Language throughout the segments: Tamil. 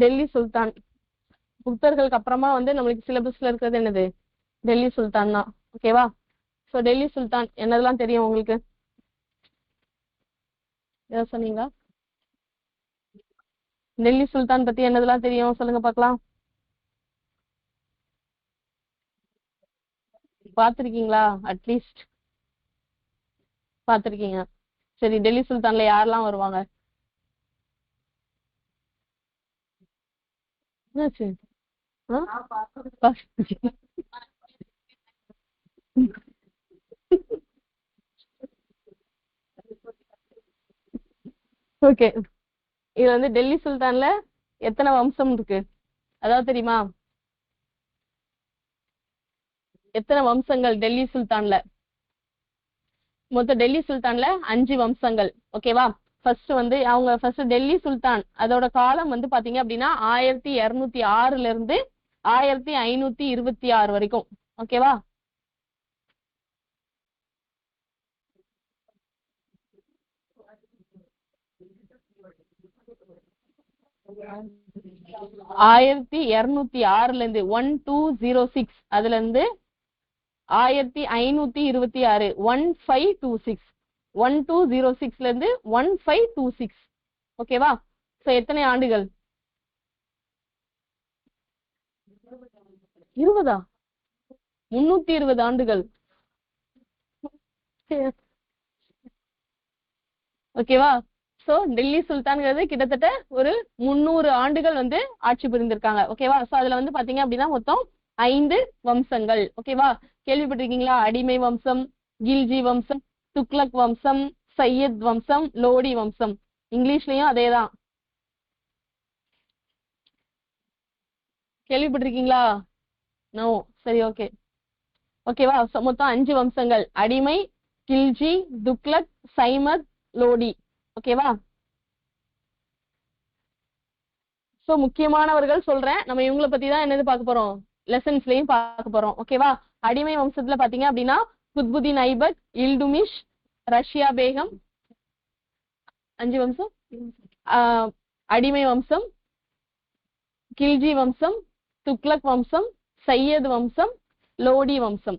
டெல்லி சுல்தான் புத்தர்களுக்கு அப்புறமா வந்து நம்மளுக்கு சிலபஸ்ல இருக்கிறது என்னது? டெல்லி சுல்தான் தான். ஓகேவா? சோ டெல்லி சுல்தான் என்னதெல்லாம் தெரியும் உங்களுக்கு? ஏதாவது சொன்னீங்களா? டெல்லி சுல்தான் பத்தி என்னதெல்லாம் தெரியும் சொல்லுங்க பார்க்கலாம். பாத்திருக்கீங்களா? அட்லீஸ்ட் பாத்திருக்கீங்க. சரி, டெல்லி சுல்தான்ல யாரெல்லாம் வருவாங்க? என்னாச்சு? ஓகே, இது வந்து டெல்லி சுல்தான்ல எத்தனை வம்சம் இருக்கு அதாவது தெரியுமா? எத்தனை வம்சங்கள் டெல்லி சுல்தான்ல? மொத்தம் டெல்லி சுல்தான்ல 5 வம்சங்கள். ஓகேவா? ஃபர்ஸ்ட் வந்து அவங்க ஃபர்ஸ்ட் டெல்லி சுல்தான் அதோட காலம் வந்து பாத்தீங்க அப்படின்னா 1206 இருந்து 1526 வரைக்கும். ஓகேவா? ஆயிரத்தி 1206 இருந்து 1206 அதுல இருந்து 1526 1526 1206 இருந்து 1526. ஓகேவா? சோ எத்தனை ஆண்டுகள்? 20 320 ஆண்டுகள். ஓகேவா? சோ டெல்லி சுல்தான்ங்கிறது கிட்டத்தட்ட ஒரு 300 ஆண்டுகள் வந்து ஆட்சி புரிந்திருக்காங்க. ஓகேவா? சோ அதுல வந்து பாத்தீங்க அப்படின்னா மொத்தம் 5 வம்சங்கள். ஓகேவா? கேள்விப்பட்டிருக்கீங்களா? அடிமை வம்சம், கில்ஜி வம்சம், துக்ளக் வம்சம், சையத் வம்சம், லோடி வம்சம். இங்கிலீஷ்லயும் அதேதான். கேள்விப்பட்டிருக்கீங்களா? நோ. சரி, ஓகே. ஓகேவா? மொத்தம் 5 வம்சங்கள்: அடிமை, கில்ஜி, துக்ளக், சைமத், லோடி. ஓகேவா? சோ முக்கியமானவர்கள் சொல்றேன். நம்ம இவங்கள பத்தி தான் என்னது பார்க்க போறோம், லெசன்ஸ்லயும் பார்க்க போறோம். ஓகேவா? அடிமை வம்சத்துல பாத்தீங்க அப்படின்னா குத்புதீன் ஐபக், இல்டுமிஷ், ரஷ்யா பேகம். 5 வம்சம். அடிமை வம்சம், கில்ஜி வம்சம், துக்ளக் வம்சம், சையது வம்சம், லோடி வம்சம்.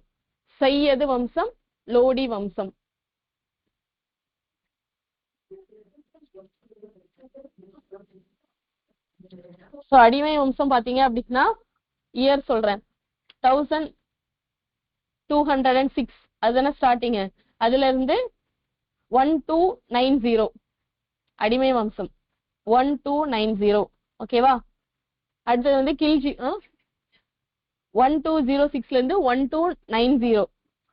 சையது வம்சம், லோடி வம்சம். சோ அடிமை வம்சம் பாத்தீங்க அப்படின்னா இயர் சொல்றேன், 1206 அதுதானே ஸ்டார்டிங். அதுல இருந்து 1290 அடிமை வம்சம் 1290. ஓகேவா? அடுத்தது வந்து கில்ஜி 1206 இருந்து 1290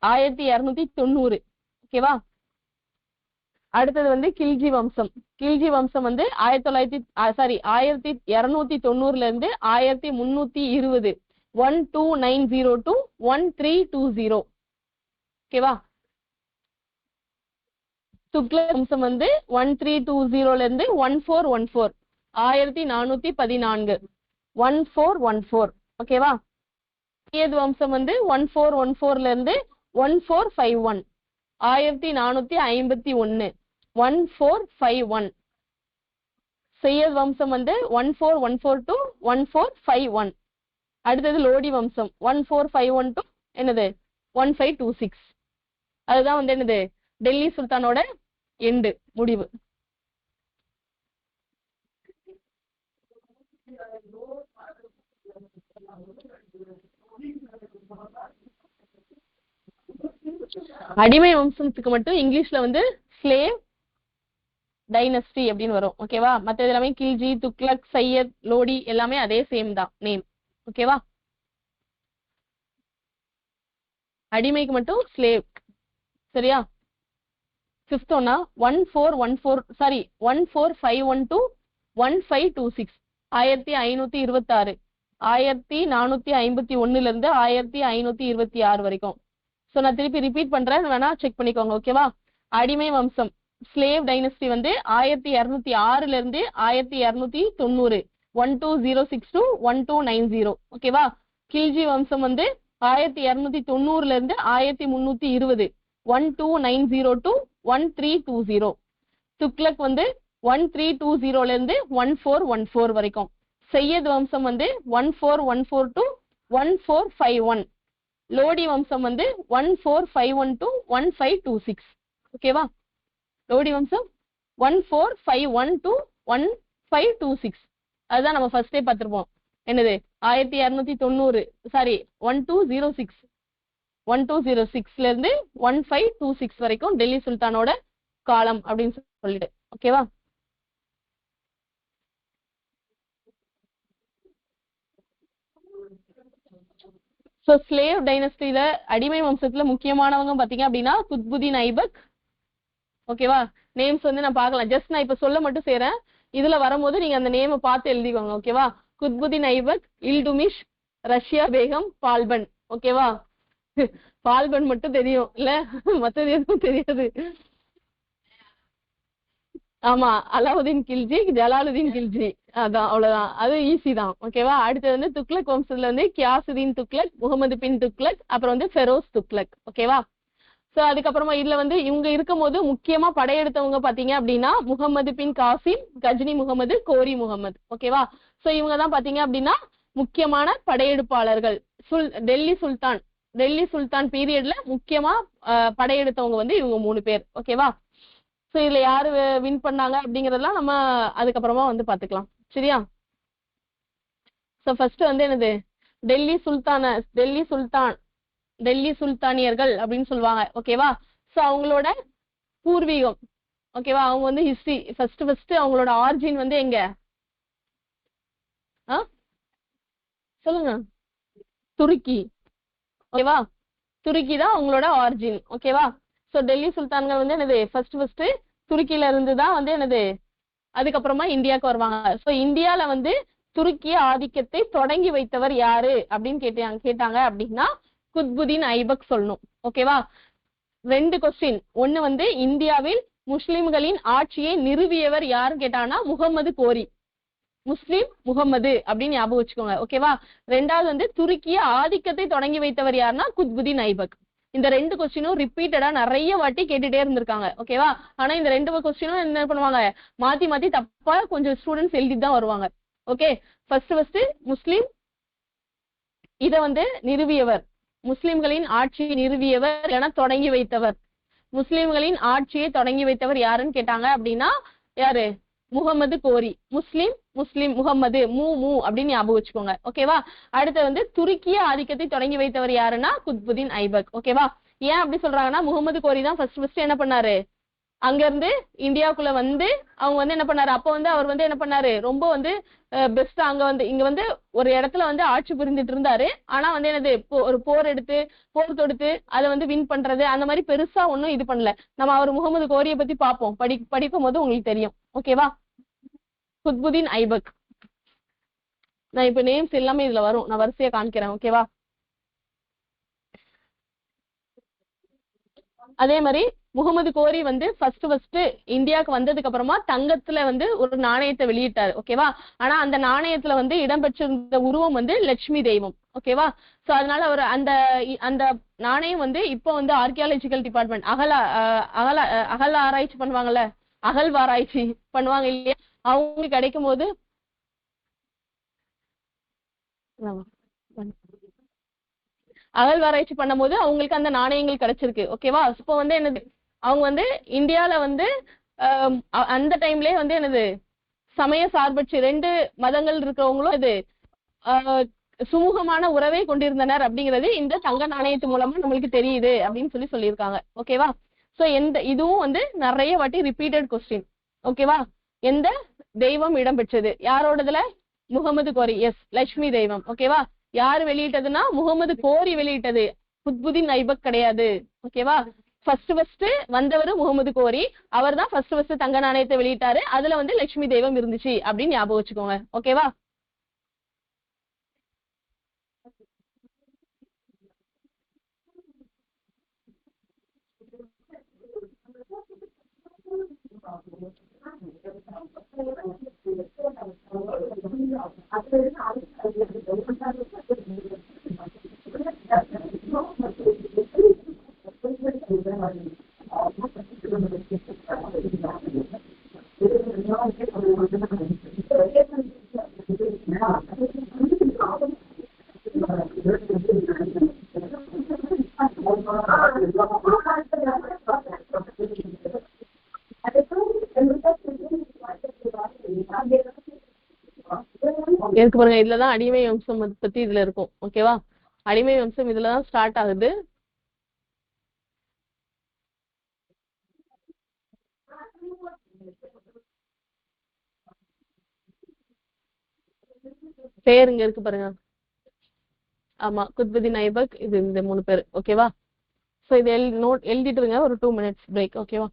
1290. ஓகேவா? அடுத்தது வந்து கில்ஜி வம்சம். கில்ஜி வம்சம் வந்து 1290 இருந்து 1320 1290 to 1320. ஓகேவா? துக்ளக் வம்சம் வந்து 1320 இருந்து 1414 1414 1414. ஓகேவா? சையத் வம்சம் வந்து 1414 இருந்து 1451 1451 1451. சையத் வம்சம் வந்து 1414 to 1451. அடுத்தது லோடி வம்சம் 1451 to என்னது 1526. அதுதான் வந்து என்னது டெல்லி சுல்தானோட எண்டு, முடிவு. அடிமை வம்சத்துக்கு மட்டும் இங்கிலீஷ்ல வந்து ஸ்லேவ் டைனஸ்டி அப்படின்னு வரும். ஓகேவா? மற்றது எல்லாமே கில்ஜி, துக்ளக், சையத், லோடி எல்லாமே அதே சேம் தான் நேம். ஓகேவா? அடிமைக்கு மட்டும் ஸ்லேவ். சரியா? ஃபிஃப்த் ஒன்னா 1451 to 1526 1526 1451 இருந்து 1526 வரைக்கும். சோ நான் திருப்பி ரிப்பீட் பண்றேன், வேணா செக் பண்ணிக்கோங்க. ஓகேவா? அடிமை வம்சம் ஸ்லேவ் டைனஸ்டி வந்து 1206 இருந்து 1290 1206 to 1290. ஓகேவா? கில்ஜி வம்சம் வந்து 1290 இருந்து 1320 1290 to 1320. துக்ளக் வந்து 1320 இருந்து 1414 வரைக்கும். சையத் வம்சம் வந்து 1414 to 1451. லோடி வம்சம் வந்து 1451 to 1526. ஓகேவா? லோடி வம்சம் 1451 to 1526. அதுதான் நம்ம ஃபர்ஸ்டே பார்த்திருப்போம். என்னது 1290 சாரி 1206ல இருந்து 1526 வரைக்கும் டெல்லி சுல்தானோட காலம் அப்படின்னு சொல்லிட்டு. ஓகேவா? சோ ஸ்லேவ் டைனஸ்டில அடிமை வம்சத்துல முக்கியமானவங்க பாத்தீங்க அப்படின்னா குத்புதீன் ஐபக். ஓகேவா? நேம்ஸ் வந்து நான் பார்க்கலாம். ஜஸ்ட் நான் இப்ப சொல்ல மட்டும் செய்றேன். இதுல வரும்போது நீங்க அந்த நேமை பார்த்து எழுதிக்கோங்க. ஓகேவா? குத்புதீன் ஐபக், இல்டுமிஷ், ரஷ்யா பேகம், பால்பன். ஓகேவா? பால்பன் மட்டும் தெரியும் இல்ல, மத்தது எதுவும் தெரியாது. ஆமா, அலாவுதீன் கில்ஜி, ஜலாலுதீன் கில்ஜி, அதான் அவ்வளவுதான். அது ஈஸி தான். ஓகேவா? அடுத்து வந்து துக்ளக் வம்சத்துல வந்து கியாசுதீன் துக்ளக், முகமது பின் துக்ளக், அப்புறம் வந்து ஃபெரோஸ் துக்ளக். ஓகேவா? சோ அதுக்கப்புறமா இதுல வந்து இவங்க இருக்கும் போது முக்கியமா படையெடுத்தவங்க பாத்தீங்க அப்படின்னா முகமது பின் காசிம், கஜ்னி முகமது, கோரி முகமது. ஓகேவா? சோ இவங்க தான் பாத்தீங்க அப்படின்னா முக்கியமான படையெடுப்பாளர்கள். டெல்லி சுல்தான் பீரியட்ல முக்கியமா படையெடுத்தவங்க வந்து இவங்க 3 பேர். ஓகேவா? சோ இதுல யாரு வின் பண்ணாங்க அப்படிங்கறதெல்லாம் நம்ம அதுக்கப்புறமா வந்து பாத்துக்கலாம். சரியா? சோ ஃபர்ஸ்ட் வந்து என்னது, டெல்லி சுல்தானியர்கள் அப்படின்னு சொல்லுவாங்க. ஓகேவா? சோ அவங்களோட பூர்வீகம். ஓகேவா? அவங்க வந்து ஹிஸ்டரி ஃபர்ஸ்ட் அவங்களோட ஆரிஜின் வந்து எங்க சொல்லுங்க. துருக்கி. ஓகேவா? துருக்கி தான் அவங்களோட ஆரிஜின். ஓகேவா? சோ டெல்லி சுல்தான்கள் வந்து என்னது ஃபர்ஸ்ட் துருக்கியில இருந்து தான் வந்து என்னது அதுக்கப்புறமா இந்தியாவுக்கு வருவாங்க. சோ இந்தியால வந்து துருக்கிய ஆதிக்கத்தை தொடங்கி வைத்தவர் யாரு அப்படின்னு கேட்டாங்க அப்படின்னா குத்புதீன் ஐபக் சொல்லணும். ஓகேவா? 2 கொஸ்டின். ஒண்ணு வந்து இந்தியாவில் முஸ்லிம்களின் ஆட்சியை நிறுவியவர் யாருன்னு கேட்டாங்கன்னா முகமது கோரி, முஸ்லிம் முகமது அப்படின்னு ஞாபகம் வச்சுக்கோங்க. ஓகேவா? 2வது வந்து துருக்கிய ஆதிக்கத்தை தொடங்கி வைத்தவர் யாருன்னா குத்புதீன் ஐபக். இந்த 2 கொஸ்டினும் ரிப்பீட்டடா நிறைய வாட்டி கேட்டுட்டே இருந்திருக்காங்க. ஓகேவா? ஆனா இந்த 2 கொஸ்டினும் என்ன பண்ணுவாங்க, மாத்தி மாத்தி தப்பா கொஞ்சம் ஸ்டூடெண்ட்ஸ் எழுதிட்டு தான் வருவாங்க. ஓகே, ஃபர்ஸ்ட் முஸ்லிம் இத வந்து நிறுவியவர், முஸ்லிம்களின் ஆட்சியை நிறுவியவர் என தொடங்கி வைத்தவர். முஸ்லிம்களின் ஆட்சியை தொடங்கி வைத்தவர் யாருன்னு கேட்டாங்க அப்படின்னா யாரு, முகமது கோரி. முஸ்லிம் முகமது மூ அப்படின்னு ஞாபகம் வச்சுக்கோங்க. ஓகேவா? அடுத்து வந்து துருக்கிய ஆதிக்கத்தை தொடங்கி வைத்தவர் யாருன்னா குத்புதீன் ஐபக். ஓகேவா? ஏன் அப்படி சொல்றாங்கன்னா முகமது கோரி தான் ஃபர்ஸ்ட் என்ன பண்ணாரு, அங்க இருந்து இந்தியாவுக்குள்ள வந்து அவங்க வந்து என்ன பண்ணாரு, அப்ப வந்து அவர் வந்து என்ன பண்ணாரு, ரொம்ப வந்து பெஸ்ட் அங்க வந்து இங்க வந்து ஒரு இடத்துல வந்து ஆட்சி புரிந்துட்டு இருந்தாரு. ஆனா வந்து என்னது ஒரு போர் தொடுத்து அதை வந்து வின் பண்றது அந்த மாதிரி பெருசா ஒன்னும் இது பண்ணல. நம்ம அவர் முகமது கோரியை பத்தி பார்ப்போம், படிக்கும் போது உங்களுக்கு தெரியும். ஓகேவா? குத்புதீன் ஐபக். நான் இப்ப நேம்ஸ் எல்லாமே இதுல வரும், நான் வரிசையா காமிக்கிறேன். ஓகேவா? அதே மாதிரி முகமது கோரி வந்து ஃபர்ஸ்ட் இந்தியாவுக்கு வந்ததுக்கு அப்புறமா தங்கத்துல வந்து ஒரு நாணயத்தை வெளியிட்டாரு. ஓகேவா? ஆனா அந்த நாணயத்துல வந்து இடம்பெற்றிருந்த உருவம் வந்து லட்சுமி தெய்வம். ஓகேவா? சோ அதனால அவர் அந்த நாணயம் வந்து இப்போ வந்து ஆர்கியாலஜிக்கல் டிபார்ட்மெண்ட் அகல ஆராய்ச்சி பண்ணுவாங்கல்ல, அகழ்வாராய்ச்சி பண்ணுவாங்க இல்லையா, அவங்களுக்கு கிடைக்கும் போது அகழ்வாராய்ச்சி பண்ணும்போது அவங்களுக்கு அந்த நாணயங்கள் கிடைச்சிருக்கு. ஓகேவா? இப்போ வந்து என்னது, அவங்க வந்து இந்தியால வந்து அந்த டைம்லயே வந்து என்னது சமய சார்பற்று 2 மதங்கள் இருக்கிறவங்களும் இது சுமூகமான உறவை கொண்டிருந்தனர் அப்படிங்கிறது இந்த தங்க நாணயத்து மூலமா நம்மளுக்கு தெரியுது அப்படின்னு சொல்லியிருக்காங்க. ஓகேவா? சோ இதுவும் வந்து நிறைய வாட்டி ரிப்பீட்டட் கொஸ்டின். ஓகேவா? எந்த தெய்வம் இடம்பெற்றது யாரோடதுல, முகமது கோரி. எஸ், லட்சுமி தெய்வம். ஓகேவா? யாரு வெளியிட்டதுன்னா முகமது கோரி வெளியிட்டது, குத்புதீன் ஐபக் கிடையாது. ஓகேவா? ஃபர்ஸ்ட் வந்தவர் முகமது கோரி, அவர் தான் ஃபர்ஸ்ட் தங்க நாணயத்தை வெளியிட்டாரு. அதுல வந்து லட்சுமி தெய்வம் இருந்துச்சு அப்படின்னு ஞாபகம் வச்சுக்கோங்க. ஓகேவா? இருக்கு பாருங்க, இதுலதான் அடிமை வம்சம் பத்தி இதுல இருக்கும். ஓகேவா? அடிமை வம்சம் இதுலதான் ஸ்டார்ட் ஆகுது. பேர் இங்க இருக்கு பாருங்க. ஆமா, குத்புதீன் ஐபக், இது இந்த 3 பேர். ஓகேவா? சோ இது நோட் எழுதிட்டு இருங்க, ஒரு 2 minutes பிரேக். ஓகேவா?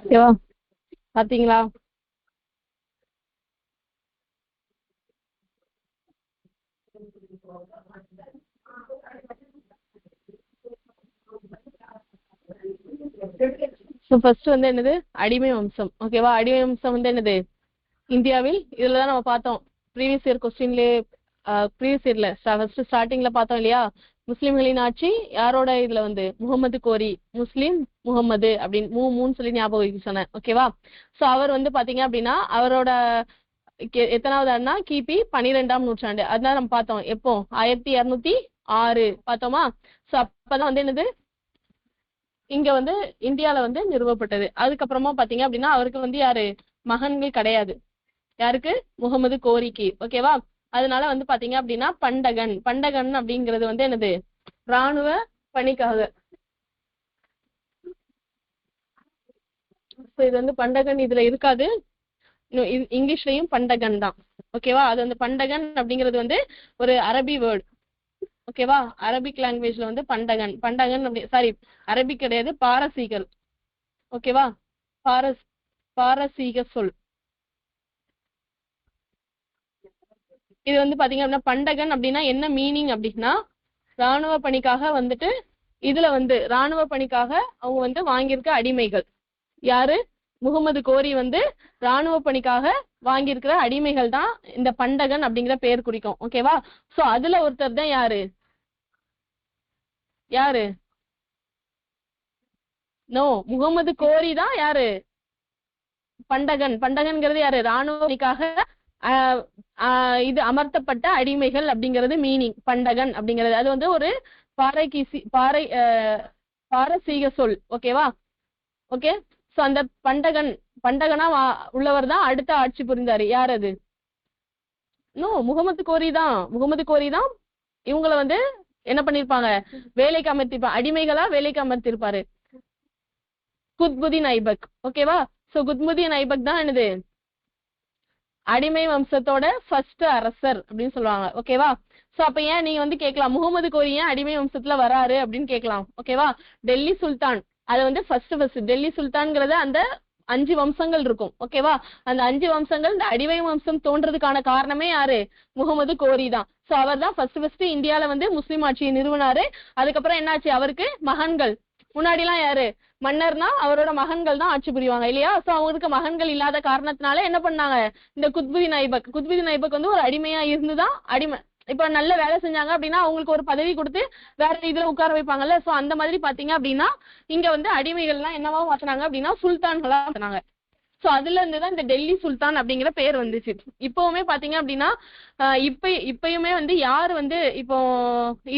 ஓகேவா? பாத்தீங்களா? ஸோ ஃபர்ஸ்ட் வந்து என்னது, அடிமை வம்சம். ஓகேவா? அடிமை வம்சம் வந்து என்னது, இந்தியாவில். இதுலதான் நம்ம பார்த்தோம் ப்ரீவியஸ் இயர் கொஸ்டின்லயே, ப்ரீவியஸ் இயர்ல ஃபர்ஸ்ட் ஸ்டார்டிங்ல பார்த்தோம் இல்லையா, முஸ்லிம்களின் ஆட்சி யாரோட இதுல வந்து, முகமது கோரி, முஸ்லிம் முகமது அப்படின்னு மூணு சொல்லி ஞாபகம் வைக்க சொன்னேன். ஓகேவா? சோ அவர் வந்து பாத்தீங்க அப்படின்னா அவரோட எத்தனாவது ஆண்டுனா கிபி 12ஆம் நூற்றாண்டு. அதான் நம்ம பார்த்தோம். எப்போ 1206 பார்த்தோமா? சோ அப்பதான் வந்து என்னது, இங்க வந்து இந்தியால வந்து நிறுவப்பட்டது. அதுக்கப்புறமா பாத்தீங்க அப்படின்னா அவருக்கு வந்து யாரு மகன்கள் கிடையாது. யாருக்கு? முகமது கோரிக்கு. ஓகேவா? அதனால வந்து பாத்தீங்க அப்படின்னா பண்டகன். பண்டகன் அப்படிங்கிறது வந்து என்னது, ராணுவ பணிக்காக. இது வந்து பண்டகன் இதுல இருக்காது, இங்கிலீஷ்லயும் பண்டகன் தான். ஓகேவா? அது வந்து பண்டகன் அப்படிங்கிறது வந்து ஒரு அரபி வேர்டு. ஓகேவா? அரபிக் லாங்குவேஜ்ல வந்து பண்டகன். பண்டகன் அப்படி, சாரி அரபிக் கிடையாது, பாரசீகல். ஓகேவா? பாரசீக சொல். இது வந்து பாத்தீங்க அப்படின்னா பண்டகன் அப்படின்னா என்ன மீனிங் அப்படின்னா, ராணுவ பணிக்காக வந்துட்டு இதுல வந்து ராணுவ பணிக்காக அவங்க வந்து வாங்கியிருக்க அடிமைகள். யாரு? முகமது கோரி வந்து ராணுவ பணிக்காக வாங்கியிருக்கிற அடிமைகள் தான் இந்த பண்டகன் அப்படிங்கிற பேர் குறிக்கும். ஓகேவா? சோ அதுல ஒருத்தர் தான் யாரு யாரு நோ, முகமது கோரி தான் யாரு பண்டகன். பண்டகன்கிறது யாரு? ராணுவ பணிக்காக இது அமர்த்தப்பட்ட அடிமைகள் அப்படிங்கிறது மீனிங் பண்டகன் அப்படிங்கிறது. அது வந்து ஒரு பாரசீக சொல். ஓகேவா? ஓகே. சோ அந்த பண்டகன், பண்டகனா உள்ளவர் தான் அடுத்த ஆட்சி புரிந்தாரு. யார் அது? நோ, முகமது கோரி தான். முகமது கோரி தான் இவங்கள வந்து என்ன பண்ணிருப்பாங்க, வேலைக்கு அமர்த்திருப்பாங்க, அடிமைகளா வேலைக்கு அமர்த்திருப்பாரு. குத்புதீன் ஐபக். ஓகேவா? சோ குத்புதீன் ஐபக் தான் என்னது, அடிமை வம்சத்தோட ஃபர்ஸ்ட் அரசர் அப்படின்னு சொல்லுவாங்க. ஓகேவா? சோ அப்ப ஏன் நீங்க வந்து கேட்கலாம், முகமது கோரி ஏன் அடிமை வம்சத்துல வராரு அப்படின்னு கேட்கலாம். ஓகேவா? டெல்லி சுல்தான், அது வந்து ஃபர்ஸ்ட் டெல்லி சுல்தான்ங்கிறது அந்த 5 வம்சங்கள் இருக்கும். ஓகேவா? அந்த 5 வம்சங்கள் இந்த அடிமை வம்சம் தோன்றதுக்கான காரணமே யாரு? முகமது கோரி தான். சோ அவர் தான் ஃபர்ஸ்ட் இந்தியால வந்து முஸ்லிம் ஆட்சியை நிறுவனாரு. அதுக்கப்புறம் என்னாச்சு, அவருக்கு மகன்கள். முன்னாடி எல்லாம் யாரு மன்னர்னா அவரோட மகன்கள் தான் ஆட்சி புரிவாங்க இல்லையா? சோ அவங்களுக்கு மகன்கள் இல்லாத காரணத்தினால என்ன பண்ணாங்க, இந்த குத்புதீன் ஐபக் வந்து ஒரு அடிமையா இருந்துதான் அடிமை. இப்ப நல்ல வேலை செஞ்சாங்க அப்படின்னா அவங்களுக்கு ஒரு பதவி கொடுத்து வேற இதுல உட்கார வைப்பாங்கல்ல. சோ அந்த மாதிரி பாத்தீங்க அப்படின்னா இங்க வந்து அடிமைகள்லாம் என்னவா மாத்தினாங்க அப்படின்னா சுல்தான்களா மாத்தினாங்க. சோ அதுல இருந்துதான் இந்த டெல்லி சுல்தான் அப்படிங்கிற பேர் வந்துச்சு. இப்பவுமே பாத்தீங்க அப்படின்னா இப்பயுமே வந்து யாரு வந்து இப்போ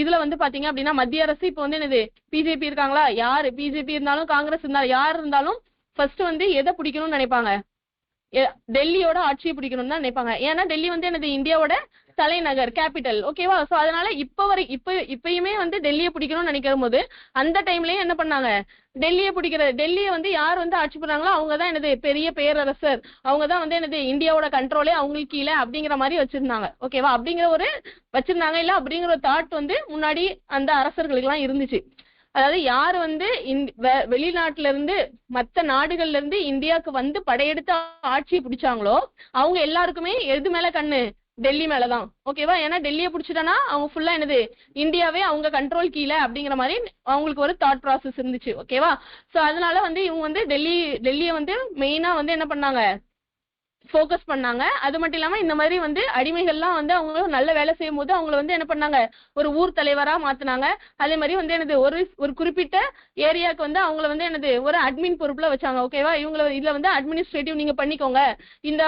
இதுல வந்து பாத்தீங்க அப்படின்னா மத்திய அரசு இப்ப வந்து என்னது, பிஜேபி இருக்காங்களா, யாரு பிஜேபி இருந்தாலும் காங்கிரஸ் இருந்தாலும் யார் இருந்தாலும் ஃபர்ஸ்ட் வந்து எதை பிடிக்கணும்னு நினைப்பாங்க, டெல்லியோட ஆட்சியை பிடிக்கணும்னு தான் நினைப்பாங்க. ஏன்னா டெல்லி வந்து என்னது, இந்தியாவோட தலைநகர், கேபிட்டல். ஓகேவா? சோ அதனால இப்பயுமே வந்து டெல்லியை பிடிக்கணும்னு நினைக்கிற போது அந்த டைம்லயே என்ன பண்ணாங்க, டெல்லியை வந்து யார் வந்து ஆட்சி பண்ணாங்களோ அவங்கதான் என்னது பெரிய பேரரசர், அவங்கதான் வந்து என்னது இந்தியாவோட கண்ட்ரோலே அவங்களுக்கு கீழே அப்படிங்கிற மாதிரி வச்சிருந்தாங்க. ஓகேவா? அப்படிங்கிற ஒரு வச்சிருந்தாங்க இல்ல அப்படிங்கிற ஒரு தாட் வந்து முன்னாடி அந்த அரசர்களுக்கு எல்லாம் இருந்துச்சு. அதாவது யாரு வந்து வெளிநாட்டுல இருந்து மத்த நாடுகள்ல இருந்து இந்தியாவுக்கு வந்து படையெடுத்து ஆட்சியை பிடிச்சாங்களோ அவங்க எல்லாருக்குமே எது மேல கண்ணு, டெல்லி மேலதான். ஓகேவா? ஏன்னா டெல்லியை பிடிச்சிட்டனா அவங்க ஃபுல்லா என்னது இந்தியாவே அவங்க கண்ட்ரோல் கீழே அப்படிங்கிற மாதிரி அவங்களுக்கு ஒரு தாட் ப்ராசஸ் இருந்துச்சு. ஓகேவா? சோ அதனால வந்து இவங்க வந்து டெல்லியை வந்து மெயினா வந்து என்ன பண்ணாங்க, ஃபோக்கஸ் பண்ணாங்க. அது மட்டும் இல்லாம இந்த மாதிரி வந்து அடிமைகள்லாம் வந்து அவங்க நல்ல வேலை செய்யும் போது அவங்கள வந்து என்ன பண்ணாங்க, ஒரு ஊர் தலைவரா மாத்தினாங்க. அதே மாதிரி வந்து என்னது ஒரு குறிப்பிட்ட ஏரியாவுக்கு வந்து அவங்கள வந்து என்னது ஒரு அட்மின் பொறுப்புல வச்சாங்க. ஓகேவா? இவங்கள இதுல வந்து அட்மினிஸ்ட்ரேட்டிவ் நீங்க பண்ணிக்கோங்க, இந்த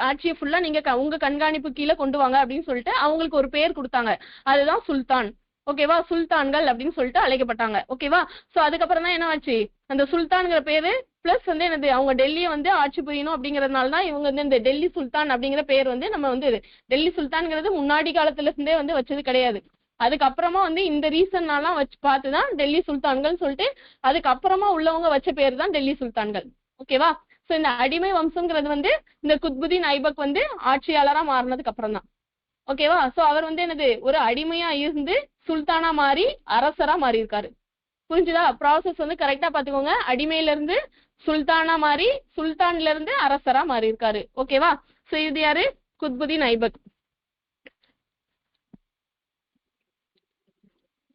ஆட்சியை ஃபுல்லா நீங்க உங்க கண்காணிப்பு கீழே கொண்டு வாங்க அப்படின்னு சொல்லிட்டு அவங்களுக்கு ஒரு பேர் கொடுத்தாங்க. அதுதான் சுல்தான். ஓகேவா? சுல்தான்கள் அப்படின்னு சொல்லிட்டு அழைக்கப்பட்டாங்க. ஓகேவா? சோ அதுக்கப்புறம் தான் என்ன ஆச்சு, அந்த சுல்தான்கிற பேரு பிளஸ் வந்து என்னது அவங்க டெல்லியை வந்து ஆட்சி புரியணும் அப்படிங்கறதுனால தான் இவங்க வந்து இந்த டெல்லி சுல்தான் அப்படிங்கிற பேர் வந்து நம்ம வந்து டெல்லி சுல்தான்ங்கிறது முன்னாடி காலத்துல இருந்தே வந்து வச்சது கிடையாது. அதுக்கப்புறமா வந்து இந்த ரீசன்னாலாம் வச்சு பார்த்துதான் டெல்லி சுல்தான்கள் சொல்லிட்டு அதுக்கப்புறமா உள்ளவங்க வச்ச பேர் தான் டெல்லி சுல்தான்கள். ஓகேவா? சோ இந்த அடிமை வம்சம்ங்கிறது வந்து இந்த குத்புதீன் ஐபக் வந்து ஆட்சியாளரா மாறினதுக்கு அப்புறம் தான். ஓகேவா? சோ அவர் வந்து என்னது ஒரு அடிமையா இருந்து சுல்தானா மாறி அரசரா மாறி இருக்காரு. புரிஞ்சுதா? ப்ராசஸ் வந்து கரெக்டா பாத்துக்கோங்க. அடிமையில இருந்து சுல்தானா மாறி சுல்தான்ல இருந்து அரசரா மாறி இருக்காரு. ஓகேவா? சோ இது யாரு? குத்புதீன் ஐபக்.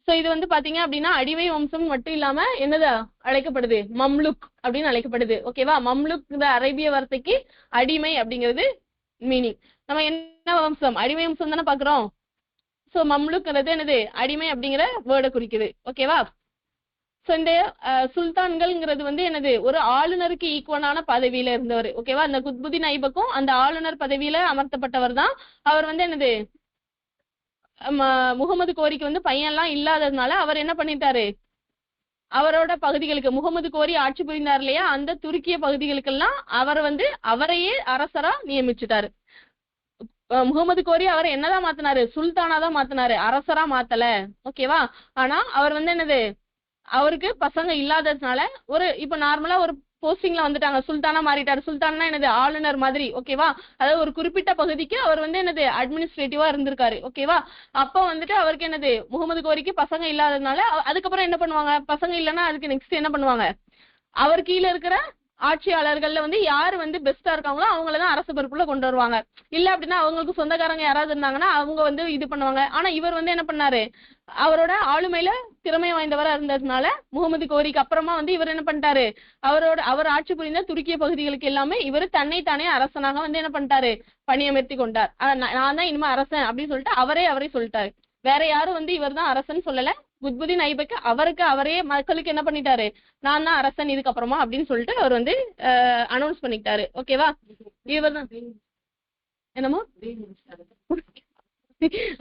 சோ இது வந்து பாத்தீங்க அப்படின்னா அடிமை வம்சம் மட்டும் இல்லாம என்னது அழைக்கப்படுது? மம்லுக் அப்படின்னு அழைக்கப்படுது. ஓகேவா? மம்லுக் இந்த அரேபிய வார்த்தைக்கு அடிமை அப்படிங்கிறது மீனிங். நம்ம என்ன வம்சம்? அடிமை வம்சம் தானே பாக்குறோம். சோ மம்லுக்ங்கிறது என்னது? அடிமை அப்படிங்கிற வேர்டை குறிக்குது. ஓகேவா? சோ இந்த சுல்தான்கள்ங்கிறது வந்து என்னது? ஒரு ஆளுநருக்கு ஈக்குவலான பதவியில இருந்தவர். ஓகேவா? அந்த குத்புதீன் ஐபக்கும் அந்த ஆளுநர் பதவியில அமர்த்தப்பட்டவர் தான். அவர் வந்து என்னது முகமது கோரிக்கு வந்து பையன்லாம் இல்லாததுனால அவர் என்ன பண்ணிட்டாரு? அவரோட பகுதிகளுக்கு முகமது கோரி ஆட்சி புரிந்தார் இல்லையா, அந்த துருக்கிய பகுதிகளுக்கெல்லாம் அவர் வந்து அவரையே அரசரா நியமிச்சுட்டாரு. முகமது கோரி அவர் என்னதான் மாத்தினாரு? சுல்தானா தான் மாத்தினாரு, அரசரா மாத்தல. ஓகேவா? ஆனா அவர் வந்து என்னது அவருக்கு பசங்க இல்லாததுனால ஒரு இப்ப நார்மலா ஒரு போஸ்டிங்ல வந்துட்டாங்க, சுல்தானா மாறிட்டாரு. சுல்தானா என்னது? ஆளுநர் மாதிரி. ஓகேவா? அதாவது ஒரு குறிப்பிட்ட பகுதிக்கு அவர் வந்து என்னது அட்மினிஸ்ட்ரேட்டிவா இருந்திருக்காரு. ஓகேவா? அப்ப வந்துட்டு அவருக்கு என்னது முகமது கோரிக்கு பசங்க இல்லாததுனால அதுக்கப்புறம் என்ன பண்ணுவாங்க? பசங்க இல்லைன்னா அதுக்கு நெக்ஸ்ட் என்ன பண்ணுவாங்க? அவர் கீழே இருக்கிற ஆட்சியாளர்கள்ல வந்து யாரு வந்து பெஸ்டா இருக்காங்களோ அவங்களதான் அரசு பொறுப்புல கொண்டு வருவாங்க. இல்ல அப்படின்னா அவங்களுக்கு சொந்தக்காரங்க யாராவது இருந்தாங்கன்னா அவங்க வந்து இது பண்ணுவாங்க. ஆனா இவர் வந்து என்ன பண்ணாரு? அவரோட ஆளுமையில திறமை வாய்ந்தவரா இருந்ததுனால முகமது கோரிக்கு அப்புறமா வந்து இவர் என்ன பண்ணிட்டாரு? அவர் ஆட்சி புரிந்த துருக்கிய பகுதிகளுக்கு எல்லாமே இவர் தன்னைத்தானே அரசனாக வந்து என்ன பண்ணிட்டாரு? பணியமர்த்தி கொண்டார். நான் தான் இனிமே அரசன் அப்படின்னு சொல்லிட்டு அவரே சொல்லிட்டாரு. வேற யாரும் வந்து இவர் தான் அரசன் சொல்லல. குத்புதீன் ஐபக் அவருக்கு அவரே மக்களுக்கு என்ன பண்ணிட்டாரு? நான் தான் அரசன் இதுக்கப்புறமா அப்படின்னு சொல்லிட்டு அவர் வந்து அனௌன்ஸ் பண்ணிட்டாரு. ஓகேவா? இவர் தான் என்னமோ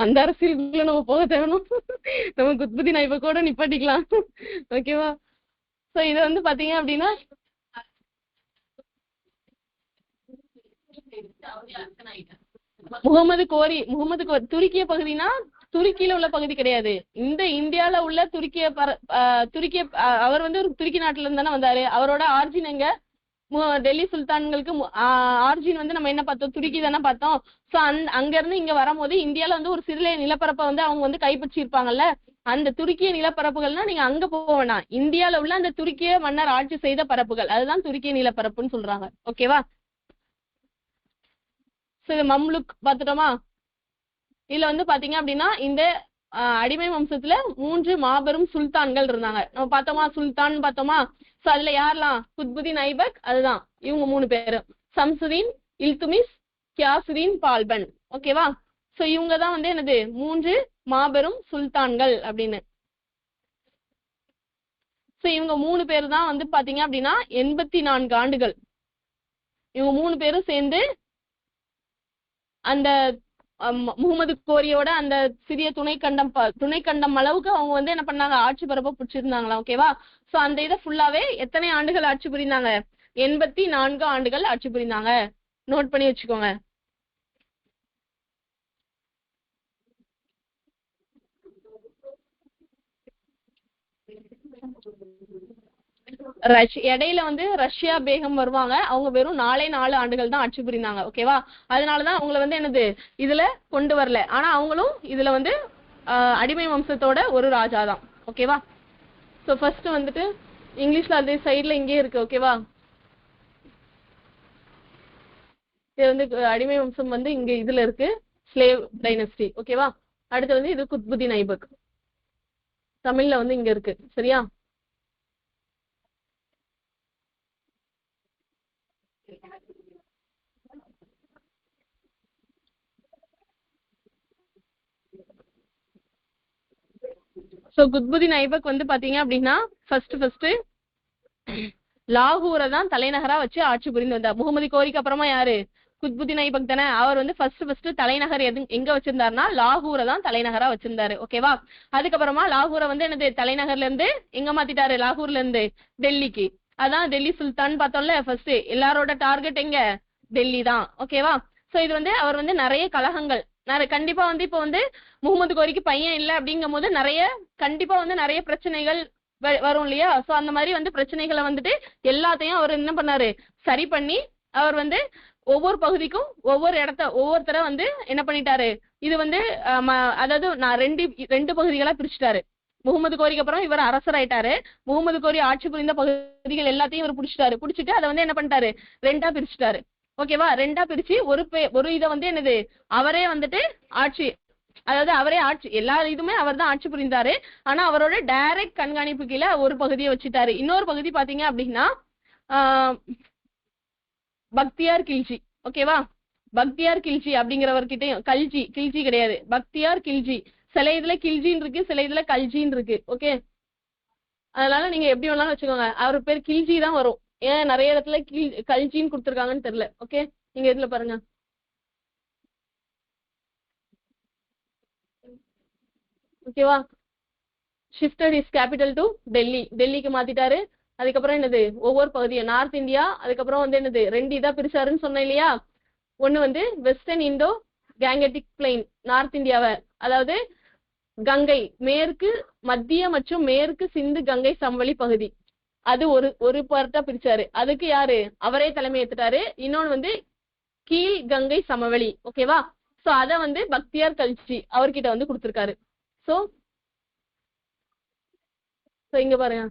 அந்த அரசியலுக்குள்ள நம்ம போக தேவணும். நம்ம குத்புதீன் ஐபக்கோட நிப்பாட்டிக்கலாம். ஓகேவா? சோ இது வந்து பாத்தீங்க அப்படின்னா முகமது கோரி துருக்கிய பகுதினா துருக்கியில உள்ள பகுதி கிடையாது. இந்த இந்தியால உள்ள துருக்கிய அவர் வந்து ஒரு துருக்கி நாட்டுல இருந்து தானே வந்தாரு. அவரோட ஆர்ஜின் எங்க? டெல்லி சுல்தான்களுக்கு ஆர்ஜின் வந்து நம்ம என்ன பார்த்தோம்? துருக்கி தானே பார்த்தோம். சோ அங்க இருந்து இங்க வரும்போது இந்தியால வந்து ஒரு சிறிய நிலப்பரப்பை வந்து அவங்க வந்து கைப்பற்றிருப்பாங்கல்ல. அந்த துருக்கிய நிலப்பரப்புகள்னா நீங்க அங்க போக வேணாம், இந்தியால உள்ள அந்த துருக்கிய மன்னர் ஆட்சி செய்த பரப்புகள், அதுதான் துருக்கிய நிலப்பரப்புன்னு சொல்றாங்க. ஓகேவா? சோ இது மம்லுக் பாத்துட்டோமா? இதுல வந்து பாத்தீங்க அப்படின்னா இந்த அடிமை வம்சத்துல 3 மாபெரும் சுல்தான்கள் இருந்தாங்க. நம்ம பார்த்தோமா? சுல்தான் பார்த்தோமா? சோ அதுல யாரெல்லாம்? குத்புதீன் ஐபக், அதுதான் இவங்க 3 பேரு. சம்சுதீன், இல்துமிஸ், கியாசுதீன் பால்பன். ஓகேவா? சோ இவங்க தான் வந்து என்னது 3 மாபெரும் சுல்தான்கள் அப்படின்னு. சோ இவங்க 3 பேர் தான் வந்து பாத்தீங்க அப்படின்னா 84 ஆண்டுகள் இவங்க 3 பேரும் சேர்ந்து அந்த முகமது கோரியோட அந்த சிறிய துணைக்கண்டம் அளவுக்கு அவங்க வந்து என்ன பண்ணாங்க? ஆட்சி பரப்ப பிடிச்சிருந்தாங்களா. ஓகேவா? சோ அந்த இதை ஃபுல்லாவே எத்தனை ஆண்டுகள் ஆட்சி புரிந்தாங்க? 84 ஆண்டுகள் ஆட்சி புரிந்தாங்க. நோட் பண்ணி வச்சுக்கோங்க. இடையில வந்து ரஷ்யா பேகம் வருவாங்க. அவங்க வெறும் 4 ஆண்டுகள் தான் ஆட்சி புரிந்தாங்க. ஓகேவா? அதனாலதான் அவங்களை வந்து என்னது இதுல கொண்டு வரல. ஆனா அவங்களும் இதுல வந்து அடிமை வம்சத்தோட ஒரு ராஜா தான். ஓகேவா? சோ ஃபர்ஸ்ட் வந்துட்டு இங்கிலீஷ்ல அதே சைட்ல இங்கே இருக்கு. ஓகேவா? இது வந்து அடிமை வம்சம் வந்து இங்க இதுல இருக்கு, ஸ்லேவ் டைனஸ்டி. ஓகேவா? அடுத்து வந்து இது குத்புதீன் ஐபக், தமிழ்ல வந்து இங்க இருக்கு. சரியா? சோ குத்புதீன் ஐபக் வந்து பாத்தீங்க அப்படின்னா ஃபர்ஸ்ட் லாகூரை தான் தலைநகரா வச்சு ஆட்சி புரிந்து வந்தார். முகமது கோரிக்கு அப்புறமா யாரு? குத்புதீன் ஐபக் தானே. அவர் வந்து ஃபர்ஸ்ட் தலைநகர் எங்க வச்சிருந்தாருன்னா லாகூரை தான் தலைநகரா வச்சிருந்தாரு. ஓகேவா? அதுக்கப்புறமா லாகூரை வந்து என்னது தலைநகர்ல இருந்து எங்க மாத்திட்டாரு? லாகூர்ல இருந்து டெல்லிக்கு. அதான் டெல்லி சுல்தான் பார்த்தோம்ல. ஃபர்ஸ்ட் எல்லாரோட டார்கெட் எங்க? டெல்லி தான். ஓகேவா? சோ இது வந்து அவர் வந்து நிறைய கலகங்கள் கண்டிப்பா வந்து இப்போ வந்து முகமது கோரிக்கு பையன் இல்லை அப்படிங்கும் போது கண்டிப்பா வந்து நிறைய பிரச்சனைகள் வரும் இல்லையா? சோ அந்த மாதிரி வந்து பிரச்சனைகளை வந்துட்டு எல்லாத்தையும் அவர் என்ன பண்ணாரு, சரி பண்ணி அவர் வந்து ஒவ்வொரு பகுதிக்கும் ஒவ்வொருத்தரை வந்து என்ன பண்ணிட்டாரு, இது வந்து அதாவது நான் ரெண்டு பகுதிகளா பிரிச்சுட்டாரு. முகமது கோரிக்கு அப்புறம் இவர் அரசர் ஆயிட்டாரு. முகமது கோரி ஆட்சி புரிந்த பகுதிகள் எல்லாத்தையும் இவர் பிடிச்சிட்டு அதை வந்து என்ன பண்ணிட்டாரு, ரெண்டா பிரிச்சுட்டாரு. ஓகேவா? ரெண்டா பிரிச்சு ஒரு இதை வந்து என்னது அவரே வந்துட்டு ஆட்சி, அதாவது அவரே ஆட்சி, எல்லா இதுமே அவர் தான் ஆட்சி புரிந்தாரு. ஆனா அவரோட டைரக்ட் கண்காணிப்பு கீழே ஒரு பகுதியை வச்சுட்டாரு. இன்னொரு பகுதி பாத்தீங்க அப்படின்னா பக்தியார் கில்ஜி. ஓகேவா? பக்தியார் கில்ஜி அப்படிங்கிறவர்கிட்டயும், கில்ஜி கிடையாது, பக்தியார் கில்ஜி. சில இதுல கில்ஜின்னு இருக்கு, சில இதுல கல்ஜின்னு இருக்கு. ஓகே, அதனால நீங்க எப்படி வேணாலும் வச்சுக்கோங்க. அவர் பேர் கில்ஜி தான் வரும். ஏன் நிறைய இடத்துல கல்ஜின்னு கொடுத்துருக்காங்கன்னு தெரியல. ஓகே, நீங்க இதுல பாருங்க. ஓகேவா? ஷிஃப்டட் இஸ் கேபிட்டல் டு டெல்லிக்கு மாத்திட்டாரு. அதுக்கப்புறம் என்னது, ஒவ்வொரு பகுதியும் நார்த் இந்தியா, அதுக்கப்புறம் வந்து என்னது ரெண்டு இதா பிரிச்சாருன்னு சொன்னேன் இல்லையா? ஒண்ணு வந்து western Indo Gangetic plain, north இந்தியாவை, அதாவது கங்கை மேற்கு, மத்திய மற்றும் மேற்கு சிந்து கங்கை சமவெளி பகுதி, அது ஒரு பார்ட்டா பிரிச்சாரு. அதுக்கு யாரு, அவரே தலைமை ஏத்துட்டாரு. இன்னொன்னு வந்து கீழ் கங்கை சமவெளி. ஓகேவா? சோ அத வந்து பக்தியார் கல்ஜி அவர்கிட்ட வந்து கொடுத்திருக்காரு. சோ இங்க பாருங்க,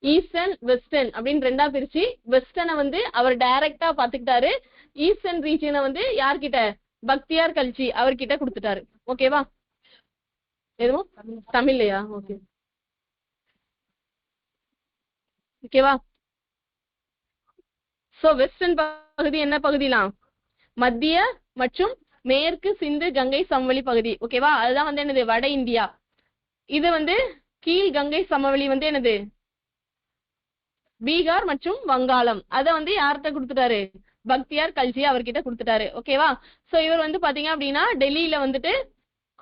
ஈஸ்டர்ன் வெஸ்டர்ன் அப்படின்னு ரெண்டா பிரிச்சு, வெஸ்டர்னை வந்து அவர் டைரக்டா பாத்துக்கிட்டாரு. ஈஸ்டர்ன் ரீஜியனை வந்து யார்கிட்ட, பக்தியார் கல்ஜி அவர்கிட்ட கொடுத்துட்டாரு. ஓகேவா? எதுவும் தமிழ்லையா? ஓகே, ஓகேவா? சோ வெஸ்டர்ன் பகுதி என்ன பகுதிலாம், மத்திய மற்றும் மேற்கு சிந்து கங்கை சமவெளி பகுதி. ஓகேவா? அதுதான் வந்து என்னது, வட இந்தியா. இது வந்து கீழ் கங்கை சமவெளி வந்து என்னது, பீகார் மற்றும் வங்காளம். அத வந்து யார்கிட்ட கொடுத்துட்டாரு, பக்தியார் கல்ஜி அவர்கிட்ட கொடுத்துட்டாரு. ஓகேவா? சோ இவர் வந்து பாத்தீங்க அப்படின்னா டெல்லியில வந்துட்டு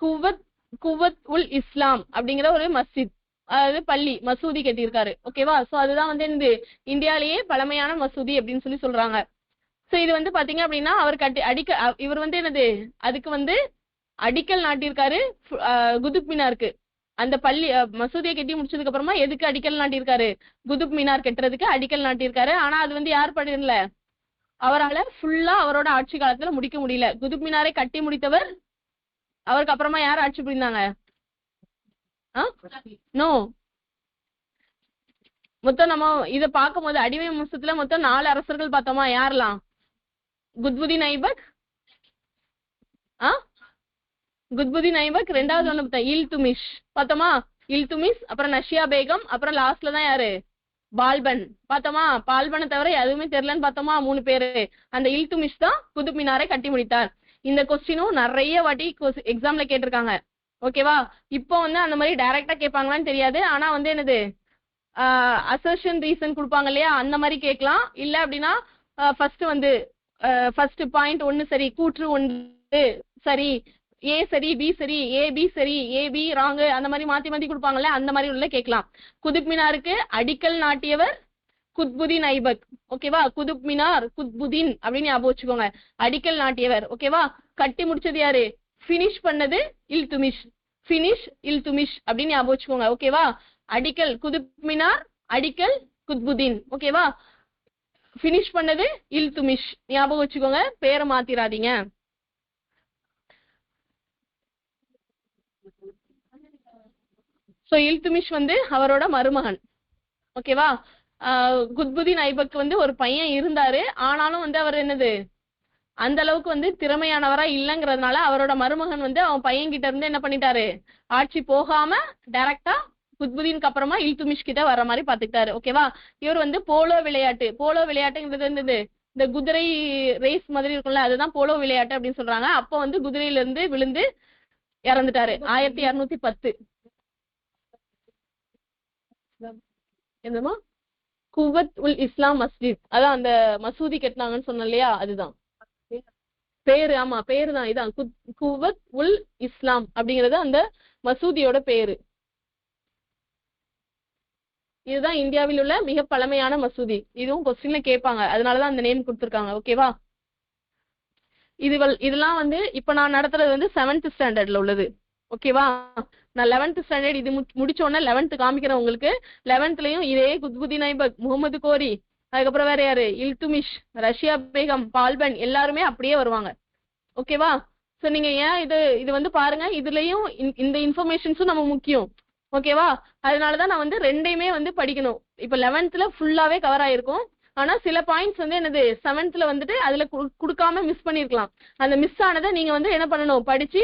குவத் உல் இஸ்லாம் அப்படிங்கிற ஒரு மஸ்ஜித், அதாவது பள்ளி மசூதி கட்டியிருக்காரு. ஓகேவா? சோ அதுதான் வந்து என்னது, இந்தியாலேயே பழமையான மசூதி அப்படின்னு சொல்றாங்க. சோ இது வந்து பாத்தீங்க அப்படின்னா அவர் இவர் வந்து என்னது, அதுக்கு வந்து அடிக்கல் நாட்டியிருக்காரு. குதுப் மினாருக்கு, அந்த பள்ளி மசூதியை கட்டி முடிச்சதுக்கு அப்புறமா எதுக்கு அடிக்கல் நாட்டியிருக்காரு, குதுப் மினார் கட்டுறதுக்கு அடிக்கல் நாட்டியிருக்காரு. ஆனா அது வந்து யார் பண்ணல, அவரால் ஃபுல்லா அவரோட ஆட்சி காலத்துல முடிக்க முடியல. குதுப் மினாரை கட்டி முடித்தவர், அவருக்கு அப்புறமா யார் ஆட்சி புரிந்தாங்க? நோ, மொத்தம் நம்ம இத பார்க்கும் போது அடிமை வம்சத்துல மொத்தம் 4 அரசர்கள் பார்த்தோமா? யாரெல்லாம்? குத்புதீன் ஐபக், குத்புதீன் ஐபக், ரெண்டாவது ஒண்ணு பார்த்தா இல்துமிஷ் பார்த்தோமா? இல்துமிஷ், அப்புறம் நஷியா பேகம், அப்புறம் லாஸ்ட்ல தான் யாரு, பால்பன் பார்த்தோமா? பால்பனை தவிர எதுவுமே தெரியலன்னு பார்த்தோமா? 3 பேரு. அந்த இல்துமிஷ் தான் குதுப் மினாரை கட்டி முடித்தார். இந்த கொஸ்டினும் நிறைய வாட்டி எக்ஸாம்ல கேட்டிருக்காங்க. ஓகேவா? இப்போ வந்து அந்த மாதிரி டைரக்டா கேட்பாங்களான்னு தெரியாது. ஆனா வந்து என்னது, அசர்ஷன் ரீசன் கொடுப்பாங்க இல்லையா, அந்த மாதிரி கேட்கலாம். இல்ல அப்படின்னா ஃபர்ஸ்ட் பாயிண்ட் ஒன்னு சரி, கூற்று ஒன்று சரி, ஏ சரி பி சரி, ஏ பி சரி, ஏ பி ராங்கு, அந்த மாதிரி மாத்தி மாத்தி கொடுப்பாங்கல்ல, அந்த மாதிரி உள்ள கேட்கலாம். குதுப் மினாருக்கு அடிக்கல் நாட்டியவர் குத்புதீன் ஐபக். ஓகேவா? குதுப் மினார் குத்புதீன் அப்படின்னு ஞாபகம் வச்சுக்கோங்க, அடிக்கல் நாட்டியவர். ஓகேவா? கட்டி முடிச்சது யாரு, பினிஷ் பண்ணது இல்துமிஷ். அப்படின்னு ஞாபகம் வச்சுக்கோங்க. ஓகேவா? அடிக்கல் குதுப் மினார், அடிக்கல் குத்புதீன். ஓகேவா? பினிஷ் பண்ணது இல்துமிஷ். ஞாபகம் வச்சுக்கோங்க, பேரை மாத்திராதீங்க. சோ இல்துமிஷ் வந்து அவரோட மருமகன். ஓகேவா? குத்புதீன் ஐபக் வந்து ஒரு பையன் இருந்தாரு. ஆனாலும் வந்து அவர் என்னது, அந்த அளவுக்கு வந்து திறமையானவரா இல்லைங்கிறதுனால அவரோட மருமகன் வந்து அவன் பையன் கிட்ட இருந்து என்ன பண்ணிட்டாரு, ஆட்சி போகாம டைரக்டா குத்புதீனுக்கு அப்புறமா இல்துமிஷ் கிட்ட வர மாதிரி பாத்துக்கிட்டாரு. ஓகேவா? இவர் வந்து போலோ விளையாட்டுங்கிறது இருந்தது, இந்த குதிரை ரேஸ் மாதிரி இருக்கும்ல, அதுதான் போலோ விளையாட்டு அப்படின்னு சொல்றாங்க. அப்போ வந்து குதிரையில இருந்து விழுந்து இறந்துட்டாரு 1210. என்னமா, குவத் உல் இஸ்லாம் மஸ்ஜித், அதான் அந்த மசூதி கட்டினாங்கன்னு சொன்ன இல்லையா, அதுதான் பேரு. ஆமா, பேரு தான் இதான், குவத் உல் இஸ்லாம் அப்படிங்கறது அந்த மசூதியோட பேரு. இதுதான் இந்தியாவில் உள்ள மிக பழமையான மசூதி. இதுவும் கொஸ்டின்ல கேட்பாங்க, அதனாலதான் அந்த நேம் கொடுத்திருக்காங்க. ஓகேவா? இதெல்லாம் வந்து இப்ப நான் நடத்துறது வந்து 7th ஸ்டாண்டர்ட்ல உள்ளது. ஓகேவா? நான் 11th ஸ்டாண்டர்ட் இது முடிச்ச உடனே 11th காமிக்கிறேன் உங்களுக்கு. 11thலயும் இதே குத்புதீன் ஐபக், முகமது கோரி, அதுக்கப்புறம் வேற யாரு, இல்துமிஷ், ரஷ்யா பேகம், பால்பன் எல்லாருமே அப்படியே வருவாங்க. ஓகேவா? சோ நீங்க ஏன் இது வந்து பாருங்க, இதுலயும் இந்த இன்ஃபர்மேஷன்ஸும் நம்ம முக்கியம். ஓகேவா? அதனாலதான் நான் வந்து ரெண்டையுமே வந்து படிக்கணும். இப்ப 11thல ஃபுல்லாவே கவர் ஆயிருக்கும். ஆனா சில பாயிண்ட்ஸ் வந்து என்னது 7thல வந்துட்டு அதுல கொடுக்காம மிஸ் பண்ணிருக்கலாம். அந்த மிஸ் ஆனதை நீங்க வந்து என்ன பண்ணணும், படிச்சு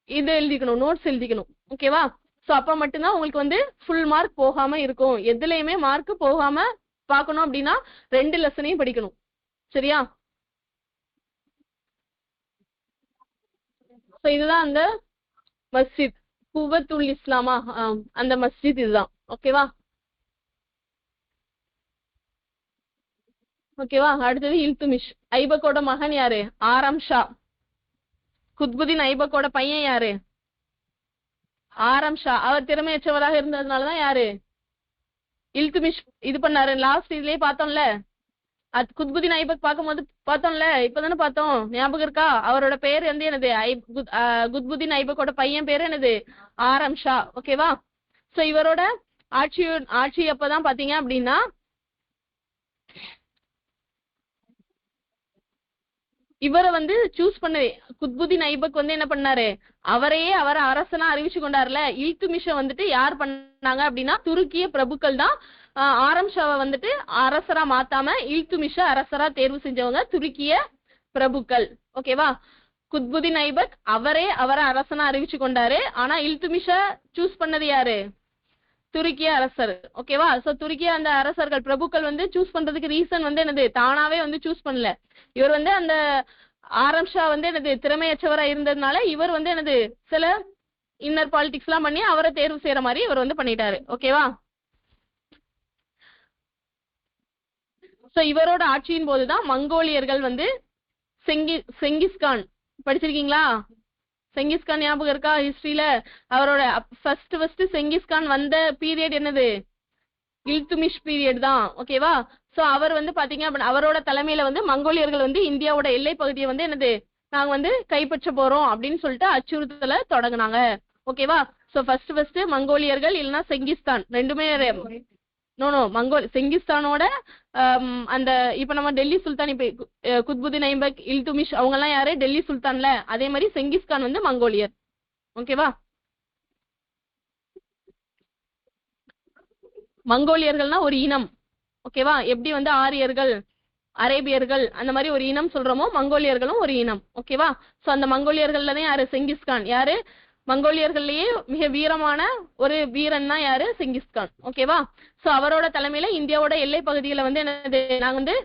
இது எழுதிக்கணும், நோட்ஸ் எழுதிக்கணும். ஓகேவா? சோ அப்ப மட்டும்தான் உங்களுக்கு வந்து ஃபுல் மார்க் போகாம இருக்கும். எதுலயுமே மார்க் போகாம பாக்கணும் அப்படின்னா 2 லெசனையும் படிக்கணும். சரியா? சோ இதுதான் அந்த மஸ்ஜித் குவத்துல் இஸ்லாமா, அந்த மஸ்ஜித் இதுதான். ஓகேவா? ஓகேவா? அடுத்தது இல்துமிஷ். ஐபக்கோட மகன் யாரு? ஆரம் ஷா. குத்புதீன் ஐபக்கோட பையன் யாரு? ஆரம் ஷா. அவர் திறமையற்றவராக இருந்ததுனாலதான் யாரு, இல்துமிஷ் இது பண்ணாரு. லாஸ்ட் இதுலயே பார்த்தோம்ல, அது குத்புதீன் ஐபக் பார்க்கும்போது பார்த்தோம்ல, இப்பதானே பார்த்தோம், ஞாபகம் இருக்கா? அவரோட பேர் வந்து என்னது, குத்புதீன் ஐபக்கோட பையன் பேரு என்னது, ஆரம் ஷா. ஓகேவா? சோ இவரோட ஆட்சி அப்பதான் பாத்தீங்க அப்படின்னா இவரை வந்து சூஸ் பண்ண குத்புதீன் ஐபக் வந்து என்ன பண்ணாரு, அவரை அரசனா அறிவிச்சு கொண்டாருல. இல்துமிஷ வந்துட்டு யார் பண்ணாங்க அப்படின்னா துருக்கிய பிரபுக்கள் தான் ஆரம் ஷாவை வந்துட்டு அரசரா மாத்தாம இல்துமிஷ அரசரா தேர்வு செஞ்சவங்க துருக்கிய பிரபுக்கள். ஓகேவா? குத்புதீன் ஐபக் அவரை அரசனா அறிவிச்சு கொண்டாரு. ஆனா இல்துமிஷ சூஸ் பண்ணது யாரு, துருக்கிய அரசர். ஓகேவா? சோ துருக்கிய அந்த அரசர்கள் பிரபுக்கள் வந்து சூஸ் பண்றதுக்கு ரீசன் வந்து என்னது, தானாவே வந்து சூஸ் பண்ணல. இவர் வந்து அந்த ஆரம் ஷா வந்து என்னது திறமையற்றவரா இருந்ததுனால இவர் வந்து என்னது சில இன்னர் பாலிடிக்ஸ் எல்லாம் பண்ணி அவரை தேர்வு செய்யற மாதிரி இவர் வந்து பண்ணிட்டாரு. ஓகேவா? சோ இவரோட ஆட்சியின் போதுதான் மங்கோலியர்கள் வந்து செங்கிஸ்கான் படிச்சிருக்கீங்களா? செங்கிஸ்கான் ஞாபகம் இருக்கா ஹிஸ்டரியில? அவரோட ஃபர்ஸ்ட் செங்கிஸ்கான் வந்த பீரியட் என்னது, இல்துமிஷ் பீரியட் தான். ஓகேவா? சோ அவர் வந்து பாத்தீங்க அப்படின்னா அவரோட தலைமையில வந்து மங்கோலியர்கள் வந்து இந்தியாவோட எல்லை பகுதியை வந்து என்னது நாங்க வந்து கைப்பற்ற போறோம் அப்படின்னு சொல்லிட்டு அச்சுறுத்தலை தொடங்கினாங்க. ஓகேவா? சோ ஃபர்ஸ்ட் மங்கோலியர்கள் இல்லைன்னா செங்கிஸ்தான் ரெண்டுமே செங்கிஸ்தானோட அந்த இப்ப நம்ம டெல்லி சுல்தான், இப்ப குத்புதீன் ஐபக், இல்துமிஷ் அவங்க எல்லாம் யாரு, டெல்லி சுல்தான்ல. அதே மாதிரி செங்கிஸ்கான் வந்து மங்கோலியர். ஓகேவா? மங்கோலியர்கள்னா ஒரு இனம். ஓகேவா? எப்படி வந்து ஆரியர்கள், அரேபியர்கள் அந்த மாதிரி ஒரு இனம் சொல்றோமோ மங்கோலியர்களும் ஒரு இனம். ஓகேவா? சோ அந்த மங்கோலியர்கள்ல தான் யாரு, செங்கிஸ்கான். யாரு மங்கோலியர்கள்லயே மிக வீரமான ஒரு வீரன் தான் யாரு, செங்கிஸ்கான். ஓகேவா? சோ அவரோட தலைமையில இந்தியாவோட எல்லை பகுதிகளை வந்து என்னது நாங்க வந்து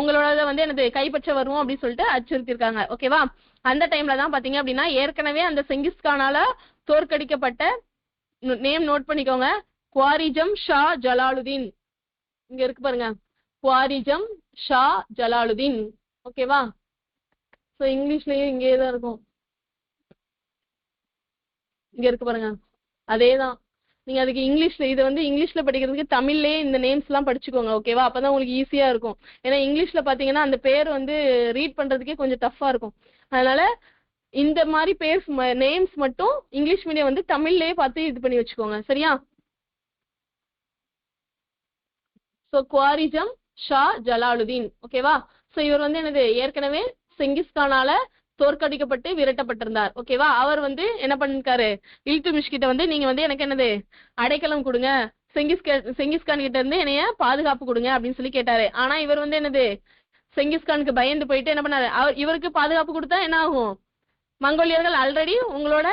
உங்களோட வந்து என்னது கைப்பற்ற வருவோம் அப்படின்னு சொல்லிட்டு அச்சுறுத்திருக்காங்க. ஓகேவா? அந்த டைம்ல தான் பாத்தீங்க அப்படின்னா ஏற்கனவே அந்த செங்கிஸ்கானால தோற்கடிக்கப்பட்ட, நேம் நோட் பண்ணிக்கோங்க, குவாரிஜம் ஷா ஜலாலுதீன். இங்க இருக்கு பாருங்க, குவாரிஜம் ஷா ஜலாலுதீன். ஓகேவா? சோ இங்கிலீஷ்லயும் இங்கே தான் இருக்கும், இங்க இருக்கு பாருங்க, அதேதான். நீங்க அதுக்கு இங்கிலீஷ்ல இது வந்து இங்கிலீஷ்ல படிக்கிறதுக்கு தமிழ்லயே இந்த நேம்ஸ் எல்லாம் படிச்சுக்கோங்க. ஓகேவா? அப்பதான் உங்களுக்கு ஈஸியா இருக்கும். ஏன்னா இங்கிலீஷ்ல பாத்தீங்கன்னா அந்த பேர் வந்து ரீட் பண்றதுக்கே கொஞ்சம் டஃப்பா இருக்கும். அதனால இந்த மாதிரி பேர்ஸ் நேம்ஸ் மட்டும் இங்கிலீஷ் மீடியம் வந்து தமிழ்லயே பார்த்து இது பண்ணி வச்சுக்கோங்க. சரியா? சோ குவாரிஜம் ஷா ஜலாலுதீன். ஓகேவா? சோ இவர் வந்து என்னது ஏற்கனவே செங்கிஸ்கானால தோற்கடிக்கப்பட்டு விரட்டப்பட்டிருந்தார். ஓகேவா? அவர் வந்து என்ன பண்ணிருக்காரு, இல்துமிஷ் கிட்ட வந்து நீங்க வந்து எனக்கு என்னது அடைக்கலம் கொடுங்க, செங்கிஸ்கான் கிட்ட இருந்து என்னைய பாதுகாப்பு கொடுங்க அப்படின்னு சொல்லி கேட்டாரு. ஆனா இவர் வந்து என்னது செங்கிஸ்கானுக்கு பயந்து போயிட்டு என்ன பண்ணாரு, இவருக்கு பாதுகாப்பு கொடுத்தா என்ன ஆகும், மங்கோலியர்கள் ஆல்ரெடி உங்களோட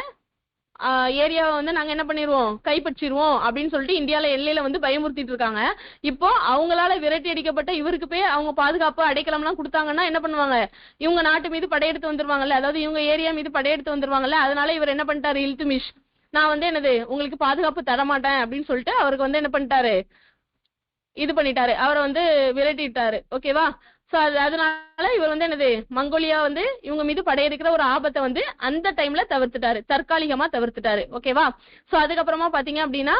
ஏரியாவை வந்து நாங்க என்ன பண்ணிடுவோம், கைப்பற்றிடுவோம் அப்படின்னு சொல்லிட்டு இந்தியால எல்லையில வந்து பயமுறுத்திட்டு இருக்காங்க. இப்போ அவங்களால விரட்டி அடிக்கப்பட்ட இவருக்கு போய் அவங்க பாதுகாப்பு அடைக்கலம் எல்லாம் கொடுத்தாங்கன்னா என்ன பண்ணுவாங்க, இவங்க நாட்டு மீது படையெடுத்து வந்துருவாங்கல்ல, அதாவது இவங்க ஏரியா மீது படையெடுத்து வந்துருவாங்கல்ல. அதனால இவர் என்ன பண்ணிட்டாரு, இல்துமிஷ் நான் வந்து என்னது உங்களுக்கு பாதுகாப்பு தர மாட்டேன் அப்படின்னு சொல்லிட்டு அவருக்கு வந்து என்ன பண்ணிட்டாரு, இது பண்ணிட்டாரு, அவரை வந்து விரட்டிட்டாரு. ஓகேவா? சோ அதனால இவர் வந்து என்னது மங்கோலியா வந்து இவங்க மீது படையெடுக்கிற ஒரு ஆபத்தை வந்து அந்த டைம்ல தவிர்த்துட்டாரு, தற்காலிகமா தவிர்த்துட்டாரு. ஓகேவா? சோ அதுக்கப்புறமா பாத்தீங்க அப்படின்னா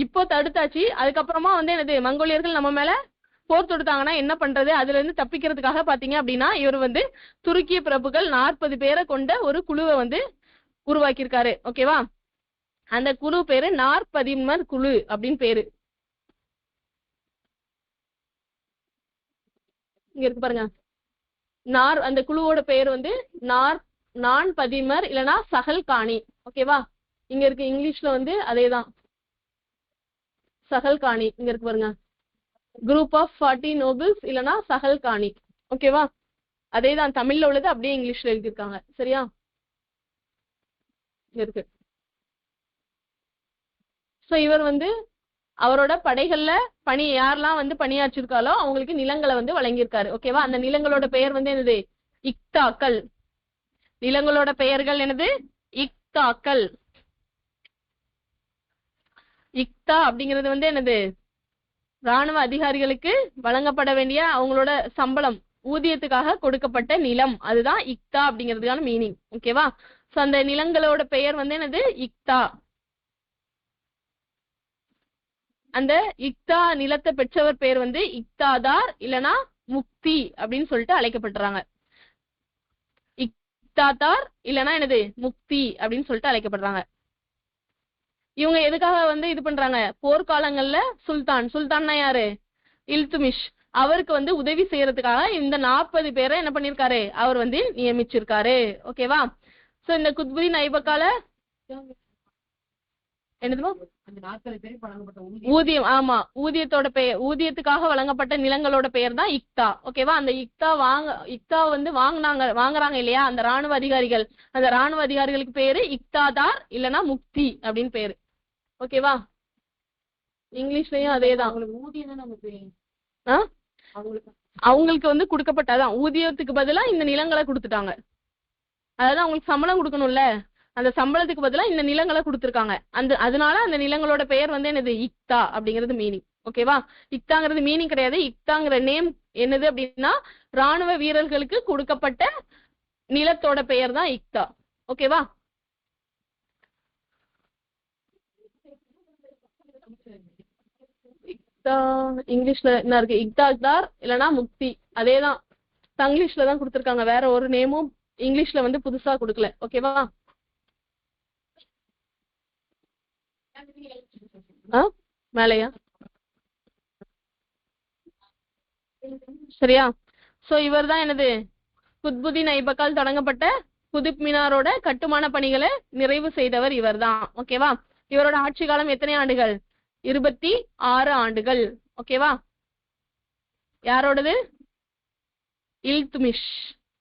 இப்போ தடுத்தாச்சு. அதுக்கப்புறமா வந்து என்னது மங்கோலியர்கள் நம்ம மேல போர் தொடுத்தாங்கன்னா என்ன பண்றது, அதுல இருந்து தப்பிக்கிறதுக்காக பாத்தீங்க அப்படின்னா இவர் வந்து துருக்கிய பிரபுக்கள் 40 பேரை கொண்ட ஒரு குழுவை வந்து உருவாக்கியிருக்காரு. ஓகேவா? அந்த குழு பேரு நாற்பதின்மர் குழு அப்படின்னு பேரு. இங்க இருக்கு பாருங்க. அந்த குழுவோட பேர் வந்து நான் பதின்மர் இல்லனா சஹல் காணி. ஓகேவா? இங்க இருக்கு இங்கிலீஷ்ல வந்து அதேதான், சஹல் காணி. இங்க இருக்கு பாருங்க, குரூப் ஆஃப் 40 நோபல்ஸ் இல்லனா சஹல் காணி. ஓகேவா? அதேதான், தமிழ்ல உள்ளது அப்படியே இங்கிலீஷ்ல எழுதியிருக்காங்க. சரியா? இங்க இருக்கு. சோ இவர் வந்து அவரோட படைகள்ல யாரெல்லாம் வந்து பணியாற்றிருக்காளோ அவங்களுக்கு நிலங்களை வந்து வழங்கியிருக்காரு. ஓகேவா? அந்த நிலங்களோட பெயர் வந்து என்னது? இக்தாக்கள். நிலங்களோட பெயர்கள் என்னது? இக்தாக்கள். இக்தா அப்படிங்கிறது வந்து என்னது? ராணுவ அதிகாரிகளுக்கு வழங்கப்பட வேண்டிய அவங்களோட சம்பளம், ஊதியத்துக்காக கொடுக்கப்பட்ட நிலம். அதுதான் இக்தா அப்படிங்கிறதுக்கான மீனிங். ஓகேவா? சோ அந்த நிலங்களோட பெயர் வந்து என்னது? இக்தா. அந்த இக்தா நிலத்தை பெற்றவர் பேர் வந்து இக்தாதார் இல்லனா முக்தி அப்படின்னு சொல்லிட்டு அழைக்கப்படுறாங்க. இக்தாதார் இல்லனா என்னது? முக்தி அப்படின்னு சொல்லிட்டு அழைக்கப்படுறாங்க. இவங்க எதுக்காக வந்து இது பண்றாங்க? போர்க்காலங்கள்ல சுல்தான்னா யாரு? இல்துமிஷ். அவருக்கு வந்து உதவி செய்யறதுக்காக இந்த 40 பேரை என்ன பண்ணிருக்காரு? அவர் வந்து நியமிச்சிருக்காரு. ஓகேவா? சோ இந்த குத்புதீன் ஐபக்கால என்னதுமா? ஊதியம். ஆமா, ஊதியத்துக்காக வழங்கப்பட்ட நிலங்களோட பெயர் தான் இக்தா. ஓகேவா? அந்த இக்தா வந்து வாங்குறாங்க இல்லையா அந்த ராணுவ அதிகாரிகள், அந்த ராணுவ அதிகாரிகளுக்கு பேரு இக்தாதார் இல்லனா முக்தி அப்படின்னு பேரு. ஓகேவா? இங்கிலீஷ்லயும் அதேதான். அவங்களுக்கு வந்து கொடுக்கப்பட்டதான் ஊதியத்துக்கு பதிலா இந்த நிலங்களை கொடுத்துட்டாங்க. அதாவது அவங்களுக்கு சம்பளம் கொடுக்கணும்ல, அந்த சம்பளத்துக்கு பதிலா இந்த நிலங்களை கொடுத்துருக்காங்க. அதனால அந்த நிலங்களோட பெயர் வந்து என்னது? இக்தா அப்படிங்கிறது மீனிங். ஓகேவா? இக்தாங்கிறது மீனிங் கிடையாது. இக்தாங்கிற நேம் என்னது அப்படின்னா ராணுவ வீரர்களுக்கு கொடுக்கப்பட்ட நிலத்தோட பெயர் தான் இக்தா. ஓகேவா? இங்கிலீஷ்ல என்ன இருக்கு? இக்தாதார் இல்லனா முக்தி. அதேதான், தங்கிலீஷ்ல தான் கொடுத்திருக்காங்க. வேற ஒரு நேமும் இங்கிலீஷ்ல வந்து புதுசா கொடுக்கல. ஓகேவா? மேலையா? சரியா? சோ இவர் தான் என்னது? குத்புதீன் ஐபக்கால் தொடங்கப்பட்ட குதுப் மினாரோட கட்டுமான பணிகளை நிறைவு செய்தவர் இவர் தான். ஓகேவா? இவரோட ஆட்சி காலம் எத்தனை ஆண்டுகள்? 26 ஆண்டுகள். ஓகேவா? யாரோடது? இல்துமிஷ்.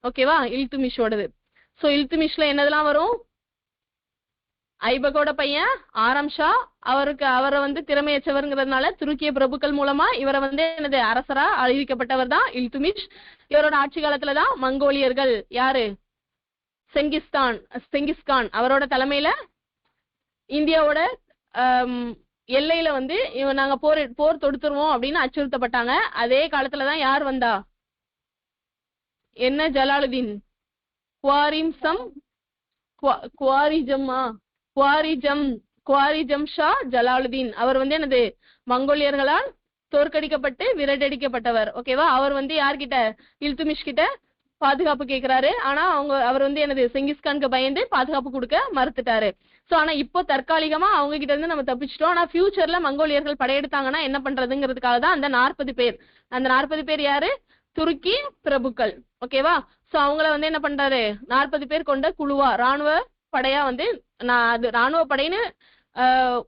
ஓகேவா? இல்துமிஷோடது. சோ இல்துமிஷ்ல என்னதெல்லாம் வரும்? ஐபக்கோட பையன் ஆரம் ஷா. அவரை வந்து திறமையற்றவர்ங்கிறதுனால துருக்கிய பிரபுக்கள் மூலமா இவரை வந்து என்னது? அரசரா அறிவிக்கப்பட்டவர் தான் இல்துமிஷ். இவரோட ஆட்சி காலத்துலதான் மங்கோலியர்கள், யாரு? செங்கிஸ்கான் அவரோட தலைமையில இந்தியாவோட எல்லையில வந்து நாங்க போர் தொடுத்துருவோம் அப்படின்னு அச்சுறுத்தப்பட்டாங்க. அதே காலத்துலதான் யார் வந்தா? என்ன? ஜலாலுதீன் குவாரிஜம் ஷா ஜலாலுதீன். அவர் வந்து என்னது? மங்கோலியர்களால் தோற்கடிக்கப்பட்டு விரட்டடிக்கப்பட்டவர். ஓகேவா? அவர் வந்து யார்கிட்ட? இல்துமிஷ் கிட்ட பாதுகாப்பு கேட்கிறாரு. ஆனா அவர் வந்து என்னது? செங்கிஸ்கானுக்கு பயந்து பாதுகாப்பு கொடுக்க மறுத்துட்டாரு. சோ ஆனா இப்போ தற்காலிகமா அவங்க கிட்ட இருந்து நம்ம தப்பிச்சிட்டோம். ஆனா ஃபியூச்சர்ல மங்கோலியர்கள் படையெடுத்தாங்கன்னா என்ன பண்றதுங்கிறதுக்காக தான் அந்த 40 பேர். அந்த 40 பேர் யாரு? துருக்கி பிரபுக்கள். ஓகேவா? சோ அவங்கள வந்து என்ன பண்றாரு? 40 பேர் கொண்ட குழுவா, ராணுவ படையா வந்து அது ராணுவ படைன்னு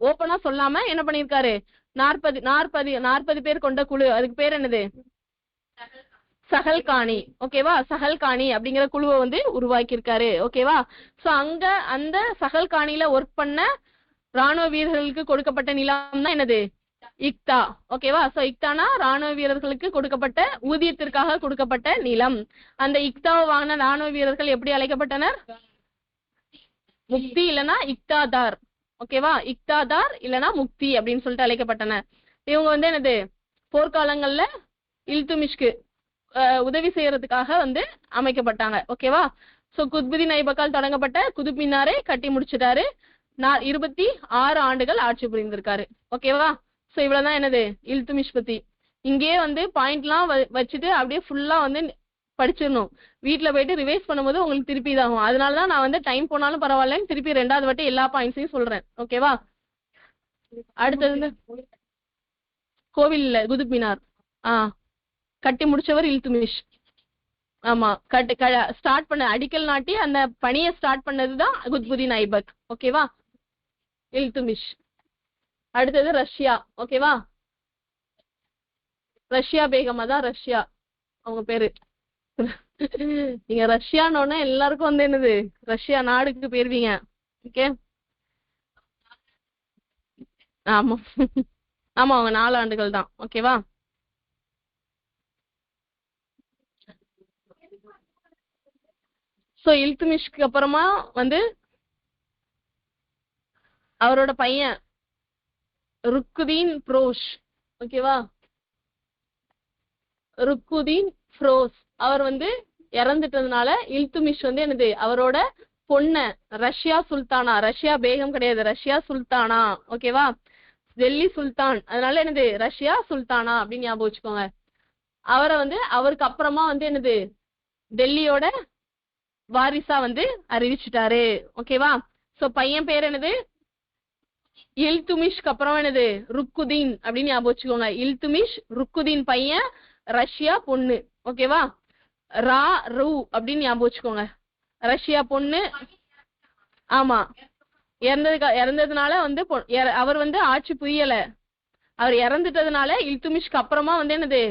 ஓப்பனா சொல்லாம என்ன பண்ணிருக்காரு? 40 பேர் கொண்ட குழு. அதுக்கு பேர் என்னது? சஹல்காணி. ஓகேவா? சஹல்காணி அப்படிங்கிற குழுவை வந்து உருவாக்கி இருக்காரு. ஓகேவா? சோ அந்த சஹல்காணில ஒர்க் பண்ண ராணுவ வீரர்களுக்கு கொடுக்கப்பட்ட நிலம் தான் என்னது? இக்தா. ஓகேவா? சோ இக்தானா ராணுவ வீரர்களுக்கு கொடுக்கப்பட்ட ஊதியத்திற்காக கொடுக்கப்பட்ட நிலம். அந்த இக்தாவை வாங்கின ராணுவ வீரர்கள் எப்படி அழைக்கப்பட்டனர்? முக்தி இல்லனா இக்தாதார். ஓகேவா? இக்தாதார் இல்லனா முக்தி அப்படின்னு சொல்லிட்டு அழைக்கப்பட்டனர். இவங்க வந்து என்னது? போர்க்காலங்கள்ல இல்துமிஷ்க்கு உதவி செய்யறதுக்காக வந்து அமைக்கப்பட்டாங்க. ஓகேவா? சோ குத்புதீன் ஐபக்கால் தொடங்கப்பட்ட குதுப் மினாரை கட்டி முடிச்சிட்டாரு. 26 ஆண்டுகள் ஆட்சி புரிந்திருக்காரு. ஓகேவா? சோ இவ்வளவுதான் என்னது? இல்துமிஷ் பத்தி. இங்கேயே வந்து பாயிண்ட்லாம் வச்சுட்டு அப்படியே ஃபுல்லா வந்து படிச்சிடணும். வீட்டுல போயிட்டு ரிவைஸ் பண்ணும்போது உங்களுக்கு திருப்பி இதாகும். அதனாலதான் நான் வந்து டைம் போனாலும் பரவாயில்லன்னு திருப்பி 2வது வாட்டி எல்லா பாயிண்ட்ஸையும் சொல்றேன். ஓகேவா? அடுத்தது கோவில் இல்ல, குதுப் மினார். கட்டி முடிச்சவர் இல்துமிஷ். ஆமா, ஸ்டார்ட் பண்ண அடிக்கல் நாட்டி அந்த பணியை ஸ்டார்ட் பண்ணதுதான் குத்புதீன் ஐபக். ஓகேவா? இல்துமிஷ். அடுத்தது ரஷ்யா. ஓகேவா? ரஷ்யா பேகம், அதான் ரஷ்யா அவங்க பேரு. நீங்க ரஷ்யான்னு எல்லாருக்கும் வந்து என்னது ரஷ்யா நாடுக்கு போயிருவீங்க. ஓகே, ஆமா. ஆமா, அவங்க 4 ஆண்டுகள் தான். ஓகேவா? சோ இல்துமிஷ்க்கு அப்புறமா வந்து அவரோட பையன் ருக்குதீன் ஃபிரோஸ். ஓகேவா? ருக்குதீன் ஃபிரோஸ் அவர் வந்து இறந்துட்டதுனால இல்துமிஷ் வந்து என்னது அவரோட பொண்ண ரஷ்யா சுல்தானா, ரஷ்யா பேகம் கிடையாது, ரஷ்யா சுல்தானா. ஓகேவா? டெல்லி சுல்தான், அதனால என்னது ரஷ்யா சுல்தானா அப்படின்னு ஞாபகம் வச்சுக்கோங்க. அவரை வந்து அவருக்கு அப்புறமா வந்து என்னது டெல்லியோட வாரிசா வந்து அறிவிச்சுட்டாரு. ஓகேவா? சோ பையன் பேர் என்னது இல்துமிஷ்க்கு அப்புறம் என்னது ருக்குதீன் அப்படின்னு ஞாபகம் வச்சுக்கோங்க. இல்துமிஷ், ருக்குதீன் பையன், ரஷ்யா பொண்ணு. ஓகேவா? ரா ரூ அப்படின்னு ஞாபகம் வச்சுக்கோங்க. ரஷ்யா பொண்ணு. ஆமா, இறந்ததுனால வந்து அவர் வந்து ஆட்சி புரியல. அவர் இறந்துட்டதுனால இல்துமிஷ்க்கு அப்புறமா வந்து என்னது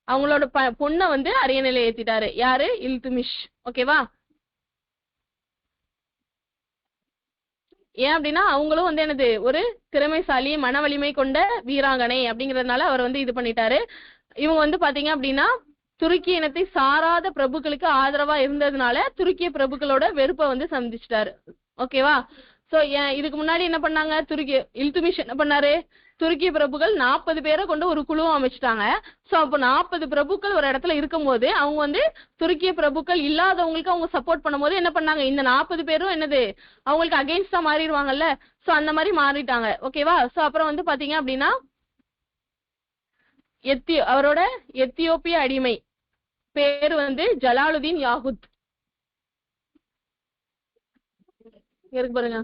அவங்களோட பொண்ணை வந்து அரியணையில ஏத்திட்டாரு. யாரு? இல்துமிஷ். ஓகேவா? ஏன் அப்படின்னா அவங்களும் வந்து என்னது ஒரு திறமைசாலி, மன வலிமை கொண்ட வீராங்கனை அப்படிங்கறதுனால அவர் வந்து இது பண்ணிட்டாரு. இவங்க வந்து பாத்தீங்க அப்படின்னா துருக்கிய இனத்தை சாராத பிரபுக்களுக்கு ஆதரவா இருந்ததுனால துருக்கிய பிரபுக்களோட வெறுப்பை வந்து சந்திச்சிட்டாரு. ஓகேவா? சோ இதுக்கு முன்னாடி என்ன பண்ணாங்க, இல்துமிஷ் என்ன பண்ணாரு, துருக்கிய பிரபுக்கள் 40 பேரை கொண்டு ஒரு குழுவை அமைச்சிட்டாங்க. சோ அப்போ 40 பிரபுக்கள் ஒரு இடத்துல இருக்கும் போது அவங்க வந்து துருக்கிய பிரபுக்கள் இல்லாதவங்களுக்கு அவங்க சப்போர்ட் பண்ணும்போது என்ன பண்ணாங்க, இந்த 40 பேரும் என்னது அவங்களுக்கு அகெயின்ஸ்டா மாறிடுவாங்கல்ல. சோ அந்த மாதிரி மாறிட்டாங்க. ஓகேவா? சோ அப்புறம் வந்து பாத்தீங்க அப்படின்னா அவரோட எத்தியோப்பிய அடிமை பேரு வந்து ஜலாலுதீன் யாகுத். இருக்கு பாருங்க.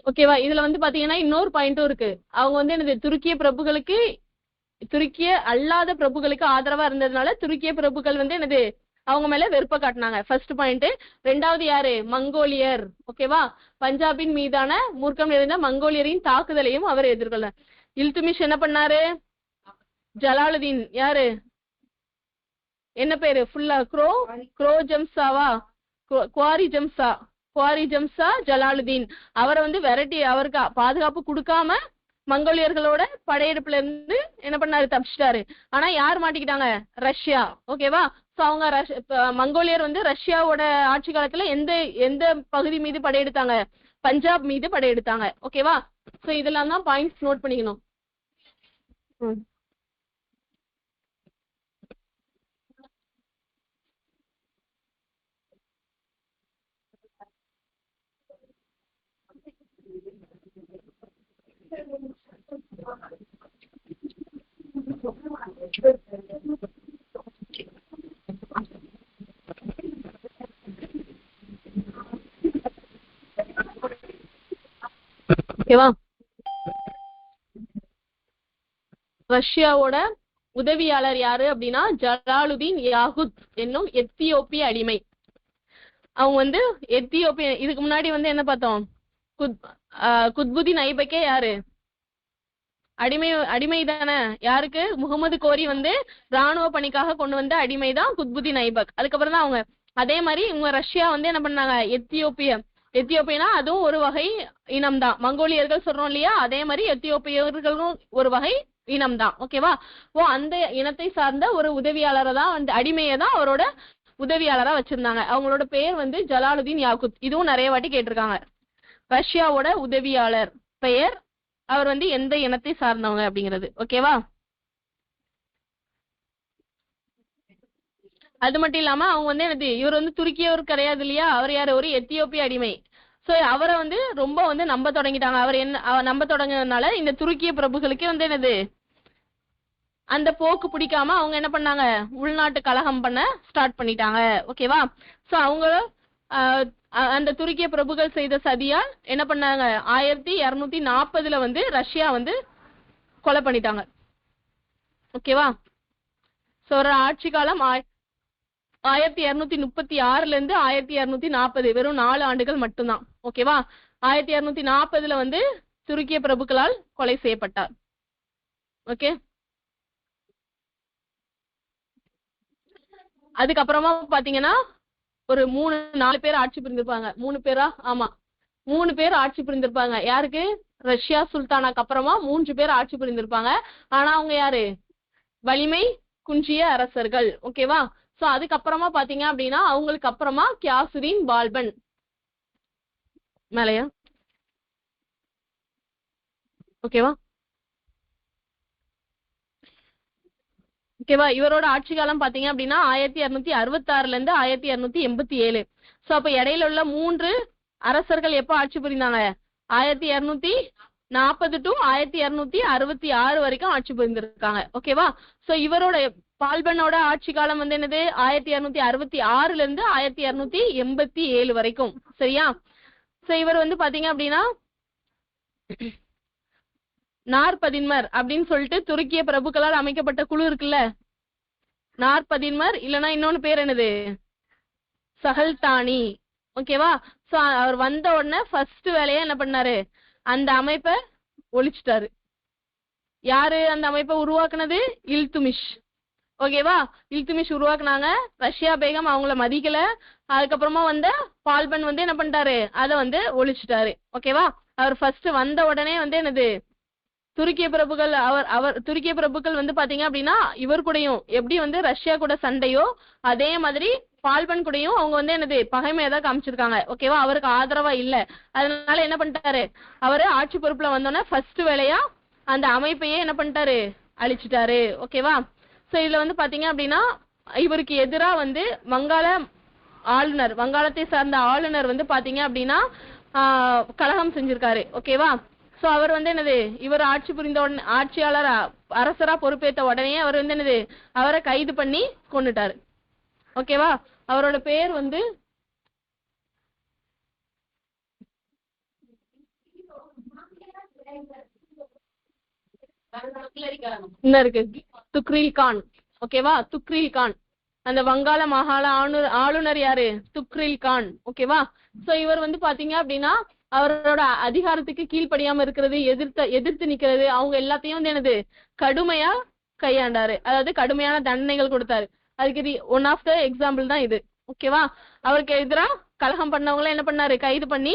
ஓகேவா? இதுல வந்து பாத்தீங்கன்னா இன்னொரு பாயிண்ட்டும் இருக்கு. அவங்க வந்து என்னது துருக்கிய பிரபுக்களுக்கு, துருக்கிய அல்லாத பிரபுக்களுக்கு ஆதரவா இருந்ததுனால துருக்கிய பிரபுக்கள் வந்து என்னது அவங்க மேல வெறுப்ப காட்டினாங்க. First point. 2வது யாரு? மங்கோலியர். ஓகேவா? பஞ்சாபின் மீதான மூர்க்கம் நிறைந்த மங்கோலியரின் தாக்குதலையும் அவர் எதிர்கொள்ள. இல்துமிஷ் என்ன பண்ணாரு? ஜலாலுதீன் யாரு என்ன பேரு ஃபுல்லா க்ரோ ஜம்சாவா, குவாரி ஜம்சா ஜலாலுதீன் அவரை வந்து விரட்டி அவருக்கு பாதுகாப்பு கொடுக்காம மங்கோலியர்களோட படையெடுப்புல இருந்து என்ன பண்ணாரு, தப்பிச்சிட்டாரு. ஆனா யார் மாட்டிக்கிட்டாங்க? ரஷ்யா. ஓகேவா? சோ அவங்க மங்கோலியர் வந்து ரஷ்யாவோட ஆட்சி காலத்துல எந்த எந்த பகுதி மீது படையெடுத்தாங்க? பஞ்சாப் மீது படையெடுத்தாங்க. ஓகேவா? சோ இதெல்லாம் தான் பாயிண்ட்ஸ் நோட் பண்ணிக்கணும். ஓகேவா? ரஷ்யாவோட உதவியாளர் யாரு அப்படின்னா ஜலாலுதீன் யாகுத் என்னும் எத்தியோப்பிய அடிமை. அவங்க வந்து எத்தியோப்பிய, இதுக்கு முன்னாடி வந்து என்ன பார்த்தோம், குத்புதீன் ஐபக்கே யாரு? அடிமை தானே. யாருக்கு? முகமது கோரி வந்து ராணுவ பணிக்காக கொண்டு வந்த அடிமை தான் குத்புதீன் ஐபக். அதுக்கப்புறம் தான் அவங்க அதே மாதிரி இவங்க ரஷ்யா வந்து என்ன பண்ணாங்க, எத்தியோப்பியனா அதுவும் ஒரு வகை இனம் தான். மங்கோலியர்கள் சொல்றோம் இல்லையா, அதே மாதிரி எத்தியோப்பியர்களும் ஒரு வகை இனம் தான். ஓகேவா? அந்த இனத்தை சார்ந்த ஒரு உதவியாளரை தான் வந்து அடிமையை தான் அவரோட உதவியாளரா வச்சிருந்தாங்க. அவங்களோட பேர் வந்து ஜலாலுதீன் யாகுத். இதுவும் நிறைய வாட்டி கேட்டிருக்காங்க. ரஷ்யாவோட உதவியாளர் பெயர், அவர் வந்து எந்த இனத்தை சார்ந்தவங்க அப்படிங்கிறது. ஓகேவா? அது மட்டும் இல்லாம அவங்க வந்து என்னது, இவர் வந்து துருக்கியவர் கிடையாது இல்லையா, அவர் யாரு? ஒரு எத்தியோப்பிய அடிமை. சோ அவரை வந்து ரொம்ப வந்து நம்ப தொடங்கிட்டாங்க. அவர் என்ன நம்ப தொடங்கினதுனால இந்த துருக்கிய பிரபுகளுக்கு வந்து என்னது அந்த போக்கு பிடிக்காம அவங்க என்ன பண்ணாங்க, உள்நாட்டு கலகம் பண்ண ஸ்டார்ட் பண்ணிட்டாங்க. ஓகேவா? சோ அவங்களும் அந்த துருக்கிய பிரபுக்கள் செய்த சதியால் என்ன பண்ணாங்க, 1240 வந்து ரஷ்யா வந்து கொலை பண்ணிட்டாங்க. ஓகேவா? சோ ஒரு ஆட்சி காலம் 1236 இருந்து 1240, வெறும் 4 ஆண்டுகள் மட்டும்தான். ஓகேவா? 1240 வந்து துருக்கிய பிரபுக்களால் கொலை செய்யப்பட்டார். ஓகே, அதுக்கப்புறமா பாத்தீங்கன்னா ஒரு 3-4 பேர் ஆட்சி புரிந்திருப்பாங்க. 3 பேரா? ஆமா, 3 பேர் ஆட்சி புரிந்திருப்பாங்க. யாருக்கு? ரஷ்யா சுல்தானாக்கு அப்புறமா 3 பேர் ஆட்சி புரிந்திருப்பாங்க. ஆனா அவங்க யாரு? வலிமை குன்றிய அரசர்கள். ஓகேவா? சோ அதுக்கப்புறமா பாத்தீங்க அப்படின்னா அவங்களுக்கு அப்புறமா கியாசுதீன் பால்பன் மேலையா. ஓகேவா? ஓகேவா? இவரோட ஆட்சி காலம் பாத்தீங்க அப்படின்னா 1266 இருந்து 1287. சோ அப்ப இடையில உள்ள 3 அரசர்கள் எப்ப ஆட்சி புரிந்தாங்க? 1240 டு 1266 வரைக்கும் ஆட்சி புரிந்திருக்காங்க. ஓகேவா? சோ இவரோட பால்பனோட ஆட்சி காலம் வந்து என்னது? 1266 இருந்து 1287 வரைக்கும். சரியா? சோ இவர் வந்து பாத்தீங்க அப்படின்னா நாற்பதின்மர் அப்படின்னு சொல்லிட்டு துருக்கிய பிரபுக்களால் அமைக்கப்பட்ட குழு இருக்குல்ல, நாற்பதின்மர் இல்லைன்னா இன்னொன்னு பேர் என்னது, சஹல்தானி. ஓகேவா? சோ அவர் வந்த உடனே ஃபர்ஸ்ட் வேலையா என்ன பண்ணாரு, அந்த அமைப்பை ஒழிச்சிட்டாரு. யாரு அந்த அமைப்பை உருவாக்குனது? இல்துமிஷ். ஓகேவா? இல்துமிஷ் உருவாக்குனாங்க. ரஷ்யா பேகம் அவங்கள மதிக்கல. அதுக்கப்புறமா வந்த பால்பன் வந்து என்ன பண்ணிட்டாரு, அதை வந்து ஒழிச்சிட்டாரு. ஓகேவா? அவர் ஃபர்ஸ்ட் வந்த உடனே வந்து என்னது, துருக்கிய பிரபுக்கள் துருக்கிய பிரபுக்கள் வந்து பாத்தீங்க அப்படின்னா இவர் கூடயும் எப்படி வந்து ரஷ்யா கூட சண்டையோ அதே மாதிரி பால்பன் கூடயும் அவங்க வந்து என்னது பகைமையை தான் காமிச்சிருக்காங்க. ஓகேவா? அவருக்கு ஆதரவா இல்ல. அதனால என்ன பண்ணிட்டாரு, அவரு ஆட்சி பொறுப்புல வந்தோடனே ஃபர்ஸ்ட் வேலையா அந்த அமைப்பையே என்ன பண்ணிட்டாரு, அழிச்சிட்டாரு. ஓகேவா? சோ இதுல வந்து பாத்தீங்க அப்படின்னா இவருக்கு எதிரா வந்து வங்காளத்தை சார்ந்த ஆளுநர் வந்து பாத்தீங்க அப்படின்னா கலகம் செஞ்சிருக்காரு. ஓகேவா? சோ அவர் வந்து என்னது, இவர் ஆட்சி புரிந்த உடனே ஆட்சியாளர் அரசரா பொறுப்பேற்ற உடனே அவர் வந்து என்னது, அவரை கைது பண்ணி கொண்டுட்டாரு. ஓகேவா? அவரோட பேர் வந்து என்ன இருக்கு, துக்ரில் கான். ஓகேவா? துக்ரில் கான். அந்த வங்காள மாகாண ஆளுநர் யாரு? துக்ரில் கான். ஓகேவா? சோ இவர் வந்து பாத்தீங்க அப்படின்னா அவரோட அதிகாரத்துக்கு கீழ்ப்படியாம இருக்கிறது, எதிர்த்து நிக்கிறது, அவங்க எல்லாத்தையும் வந்து என்னது கடுமையா கையாண்டாரு. அதாவது கடுமையான தண்டனைகள் கொடுத்தாரு. அதுக்கு ஒன் ஆஃப் த எக்ஸாம்பிள் தான் இது. ஓகேவா? அவருக்கு எதிராக கலகம் பண்ணவங்கள என்ன பண்ணாரு, கைது பண்ணி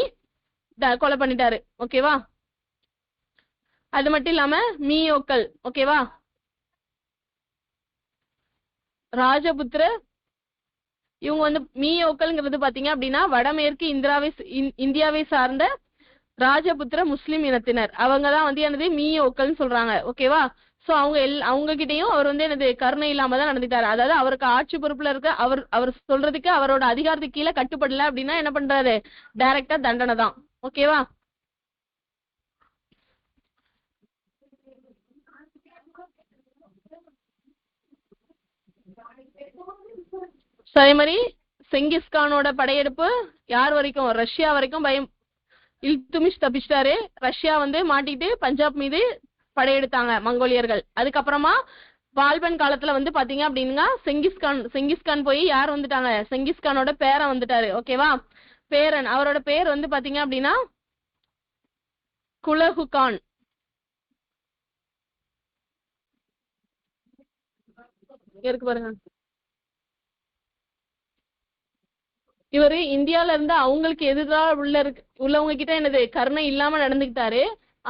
கொலை பண்ணிட்டாரு. ஓகேவா? அது மட்டும் இல்லாம மீயோக்கள். ஓகேவா? ராஜபுத்திர இவங்க வந்து மீயோக்கள்ங்கிறது பாத்தீங்க அப்படின்னா வடமேற்கு இந்தியாவை சார்ந்த ராஜபுத்திர முஸ்லிம் இனத்தினர். அவங்கதான் வந்து என்னது மீயோக்கள்னு சொல்றாங்க. ஓகேவா? சோ அவங்க கிட்டயும் அவர் வந்து என்னது கருணை இல்லாம தான் நடந்துட்டாரு. அதாவது அவருக்கு ஆட்சி பொறுப்புல இருக்க அவர் சொல்றதுக்கு அவரோட அதிகாரத்துக்கு கீழே கட்டுப்படல அப்படின்னா என்ன பண்றாரு, டைரக்டா தண்டனை தான். ஓகேவா? அதே மாதிரி செங்கிஸ்கானோட படையெடுப்பு யார் வரைக்கும், ரஷ்யா வரைக்கும் இல்துமிஷ் தப்பிச்சிட்டாரு. ரஷ்யா வந்து மாட்டிட்டு பஞ்சாப் மீது படையெடுத்தாங்க மங்கோலியர்கள். அதுக்கப்புறமா பால்பன் காலத்துல வந்து பாத்தீங்க அப்படின்னா செங்கிஸ்கான் போய் யார் வந்துட்டாங்க, செங்கிஸ்கானோட பேரன் வந்துட்டாரு. ஓகேவா? பேரன், அவரோட பேர் வந்து பாத்தீங்க அப்படின்னா குலகுகான். இருக்கு பாருங்க. இவரு இந்தியால இருந்து அவங்களுக்கு எதிராக உள்ளவங்க கிட்ட என்னது கருணை இல்லாம நடந்துகிட்டாரு.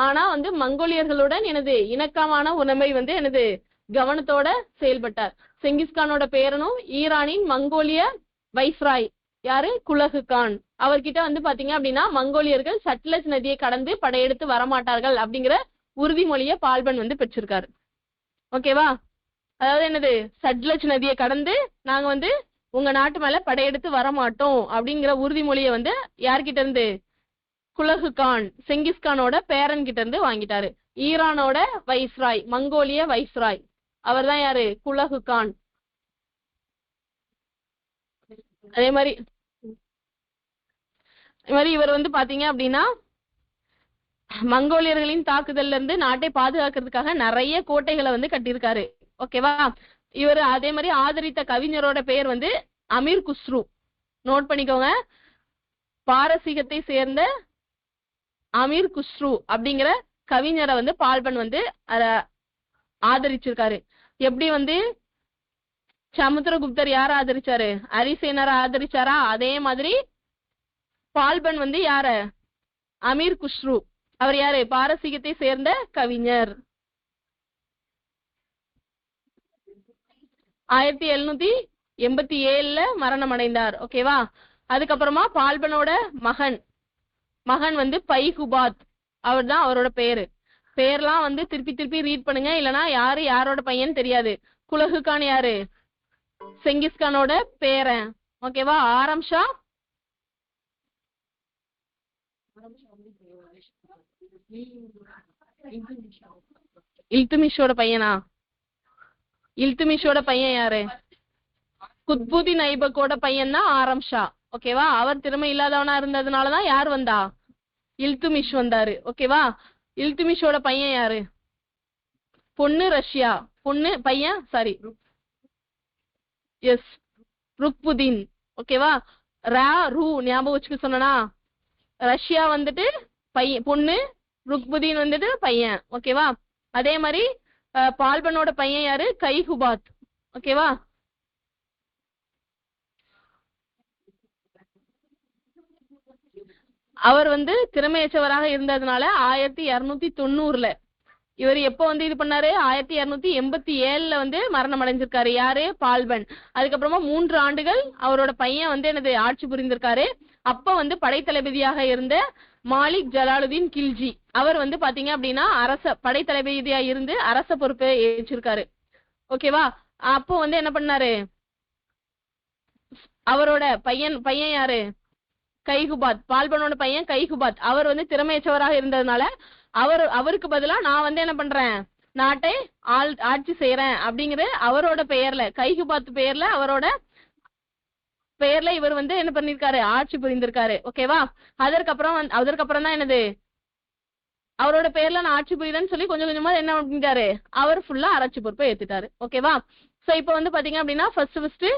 ஆனா வந்து மங்கோலியர்களுடன் எனது இணக்கமான உணவை வந்து எனது கவனத்தோட செயல்பட்டார். செங்கிஸ்கானோட பேரனும் ஈரானின் மங்கோலிய வைஸ்ராய் யாரு, குலகு கான். அவர்கிட்ட வந்து பாத்தீங்க அப்படின்னா மங்கோலியர்கள் சட்லஜ் நதியை கடந்து படையெடுத்து வரமாட்டார்கள் அப்படிங்கிற உறுதிமொழியை பால்பன் வந்து பெற்றிருக்காரு. ஓகேவா? அதாவது என்னது, சட்லஜ் நதியை கடந்து நாங்க வந்து உங்க நாட்டு மேல படையெடுத்து வரமாட்டோம் அப்படிங்கிற உறுதிமொழியை வந்து யார்கிட்ட இருந்து, குலகு கான் செங்கிஸ்கானோட பேரன் கிட்ட இருந்து வாங்கிட்டாரு. ஈரானோட வைஸ்ராய், மங்கோலிய வைஸ்ராய். அவர் தான் யாரு? குலகு கான். அதே மாதிரி இவர் வந்து பாத்தீங்க அப்படின்னா மங்கோலியர்களின் தாக்குதல்ல இருந்து நாட்டை பாதுகாக்கிறதுக்காக நிறைய கோட்டைகளை வந்து கட்டியிருக்காரு. ஓகேவா? இவர் அதே மாதிரி ஆதரித்த கவிஞரோட பெயர் வந்து அமீர் குஸ்ரு. நோட் பண்ணிக்கோங்க. பாரசீகத்தை சேர்ந்த அமீர் குஸ்ரு அப்படிங்கிற கவிஞரை வந்து பால்பன் வந்து ஆதரிச்சிருக்காரு. எப்படி வந்து சமுத்திரகுப்தர் யார ஆதரிச்சாரு? அரிசேனரை ஆதரிச்சாரா? அதே மாதிரி பால்பன் வந்து யார? அமீர் குஸ்ரு. அவர் யாரு? பாரசீகத்தை சேர்ந்த கவிஞர். 1787ல மரணம் அடைந்தார். ஓகேவா? அதுக்கப்புறமா பால்பனோட மகன் வந்து பைகுபாத். அவர் தான் அவரோட பேரு. பேர்லாம் வந்து திருப்பி ரீட் பண்ணுங்க, இல்லனா யாரோட பையன் தெரியாது. குலகு கான் யாரு? செங்கிஸ்கானோட பேரன். ஓகேவா? ஆரம் ஷா இல்துமிஷோட பையனா? இல்துமிஷோட பையன் யாரு? குத்புதீன் ஐபக்கோட பையன் தான் ஆரம் ஷா. ஓகேவா? அவர் திறமை இல்லாதவனா இருந்ததுனாலதான் யார் வந்தா? இல்துமிஷ் வந்தாரு. ஓகேவா? இல்துமிஷோட பையன் யாரு? பொண்ணு ரஷ்யா. பையன் சாரி எஸ் ருக்புதீன். ஓகேவா? ஞாபகம் வச்சுக்க சொன்னா. ரஷ்யா வந்துட்டு பையன், பொண்ணு. ருக்புதீன் வந்துட்டு பையன். ஓகேவா? அதே மாதிரி பால்பனோட பையன் யாரு? கைகுபாத். ஓகேவா? அவர் வந்து திறமையற்றவராக இருந்ததுனால 1290ல இவர் எப்ப வந்து இது பண்ணாரு? 1287ல வந்து மரணம் அடைஞ்சிருக்காரு. யாரு? பால்பன். அதுக்கப்புறமா 3 ஆண்டுகள் அவரோட பையன் வந்து என்னது ஆட்சி புரிந்திருக்காரு. அப்ப வந்து படைத்தளபதியாக இருந்த மாலிக் ஜலாலுதீன் கில்ஜி அவர் வந்து பாத்தீங்க அப்படின்னா படைத்தளபதியா இருந்து அரச பொறுப்பை ஏற்றிருக்காரு. ஓகேவா? அப்போ வந்து என்ன பண்ணாரு? அவரோட பையன் யாரு? கைகுபாத். பால்பனோட பையன் கைகுபாத். அவர் வந்து திறமையற்றவராக இருந்ததுனால அவருக்கு பதிலா நான் வந்து என்ன பண்றேன்? நாட்டை ஆட்சி செய்யறேன் அப்படிங்கிற அவரோட பெயர்ல, கைகுபாத் பெயர்ல, அவரோட பெயர்ல இவர் வந்து என்ன பண்ணிருக்காரு? ஆட்சி புரிந்திருக்காரு. ஓகேவா? அதற்கப்புறம் தான் என்னது? அவரோட பேர்ல நான் ஆட்சி புரியுறேன்னு சொல்லி கொஞ்சம் கொஞ்சமா என்ன பண்ணிட்டாரு? அவர் ஃபுல்லா ஆட்சி பொறுப்பை ஏத்துட்டாரு. ஓகேவா? சோ இப்ப வந்து பாத்தீங்க அப்படின்னா ஃபர்ஸ்ட்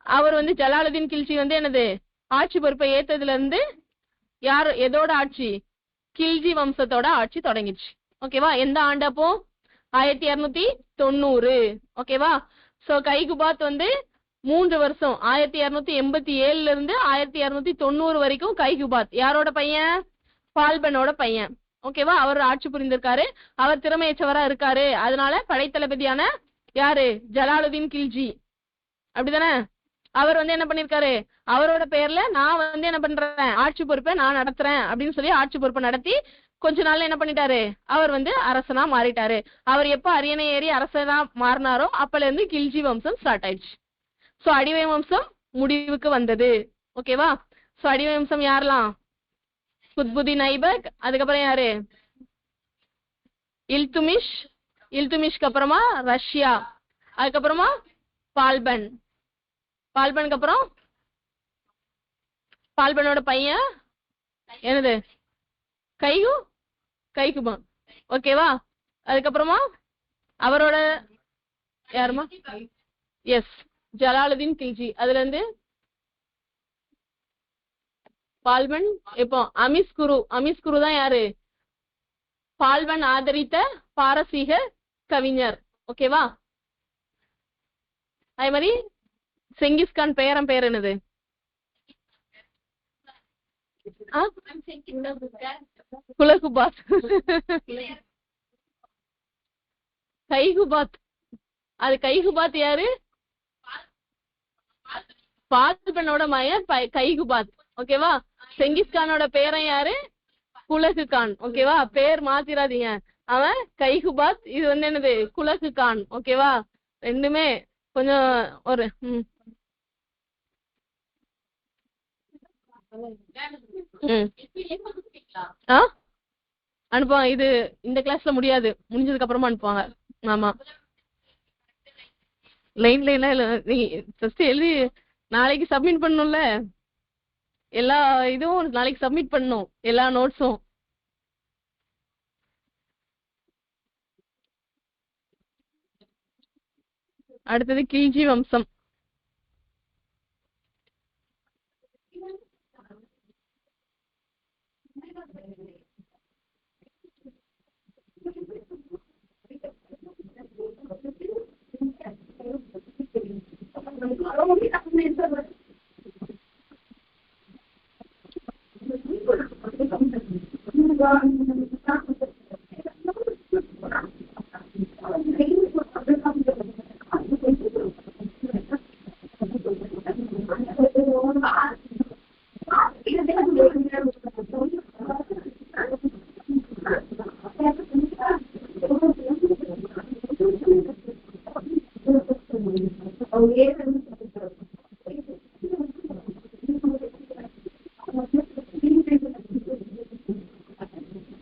அவர் வந்து ஜலாலுதீன் கில்ஜி வந்து என்னது ஆட்சி பொறுப்பை ஏத்ததுல இருந்து எதோட ஆட்சி? கில்ஜி வம்சத்தோட ஆட்சி தொடங்கிடுச்சு. ஓகேவா? எந்த ஆண்டு அப்போ? 1290. ஓகேவா? சோ கைகுபாத் வந்து 3 வருஷம் 1287ல இருந்து 1290 வரைக்கும் கைகுபாத் யாரோட பையன்? பால்பனோட பையன். ஓகேவா? அவர் ஆட்சி புரிந்திருக்காரு. அவர் திறமையற்றவரா இருக்காரு. அதனால படைத்தளபதியான யாரு? ஜலாலுதீன் கில்ஜி. அப்படிதானே? அவர் வந்து என்ன பண்ணிருக்காரு? அவரோட பெயர்ல நான் வந்து என்ன பண்றேன்? ஆட்சி பொறுப்பை நான் நடத்துறேன் அப்படின்னு சொல்லி ஆட்சி பொறுப்பை நடத்தி கொஞ்ச நாள்ல என்ன பண்ணிட்டாரு? அவர் வந்து அரசனா மாறிட்டாரு. அவர் எப்ப அரியணை ஏறி அரசனா மாறினாரோ அப்பல இருந்து கில்ஜி வம்சம் ஸ்டார்ட் ஆயிடுச்சு. சோ அடிமை வம்சம் முடிவுக்கு வந்தது. ஓகேவா? சோ அடிமை வம்சம் யாரெல்லாம்? குத்புதீன் ஐபக். அதுக்கப்புறம் யாரு? இல்துமிஷ்க்கு அப்புறமா ரஷ்யா. அதுக்கப்புறமா பால்பனுக்கு அப்புறம் பால்பனோட பையன் என்னது? கைகுபான். ஓகேவா? அதுக்கப்புறமா அவரோட யாருமா? எஸ் ஜலாலுதீன் கில்ஜி. அதுல இருந்து பால்பன். இப்போ அமிஸ்குரு தான் யாரு? பால்பன் ஆதரித்த பாரசீக கவிஞர். ஓகேவா? அதே மாதிரி செங்கிஸ்கான் பேர் என்னது? குலகுபாத். கைகுபாத். அது கைகுபாத் யாரு? பால்பனோட மகன் கைகுபாத். ஓகேவா? செங்கிஸ்கானோட பேரன் யாரு? குலகு கான். ஓகேவா? பேர் மாத்திராதீங்க. அவன் கைகுபாத், இது வந்து என்னது? குலகு கான். ஓகேவா? ரெண்டுமே கொஞ்சம் ஒரு அனுப்புவாங்க. இது இந்த கிளாஸ்ல முடியாது, முடிஞ்சதுக்கு அப்புறமா அனுப்புவாங்க. ஆமா. லைன் லைனா நீ ஃபர்ஸ்ட் எழுதி நாளைக்கு சப்மிட் பண்ணணும்ல. எல்லா இதுவும் நாளைக்கு சப்மிட் பண்ணணும், எல்லா நோட்ஸும். அடுத்தது கில்ஜி வம்சம்.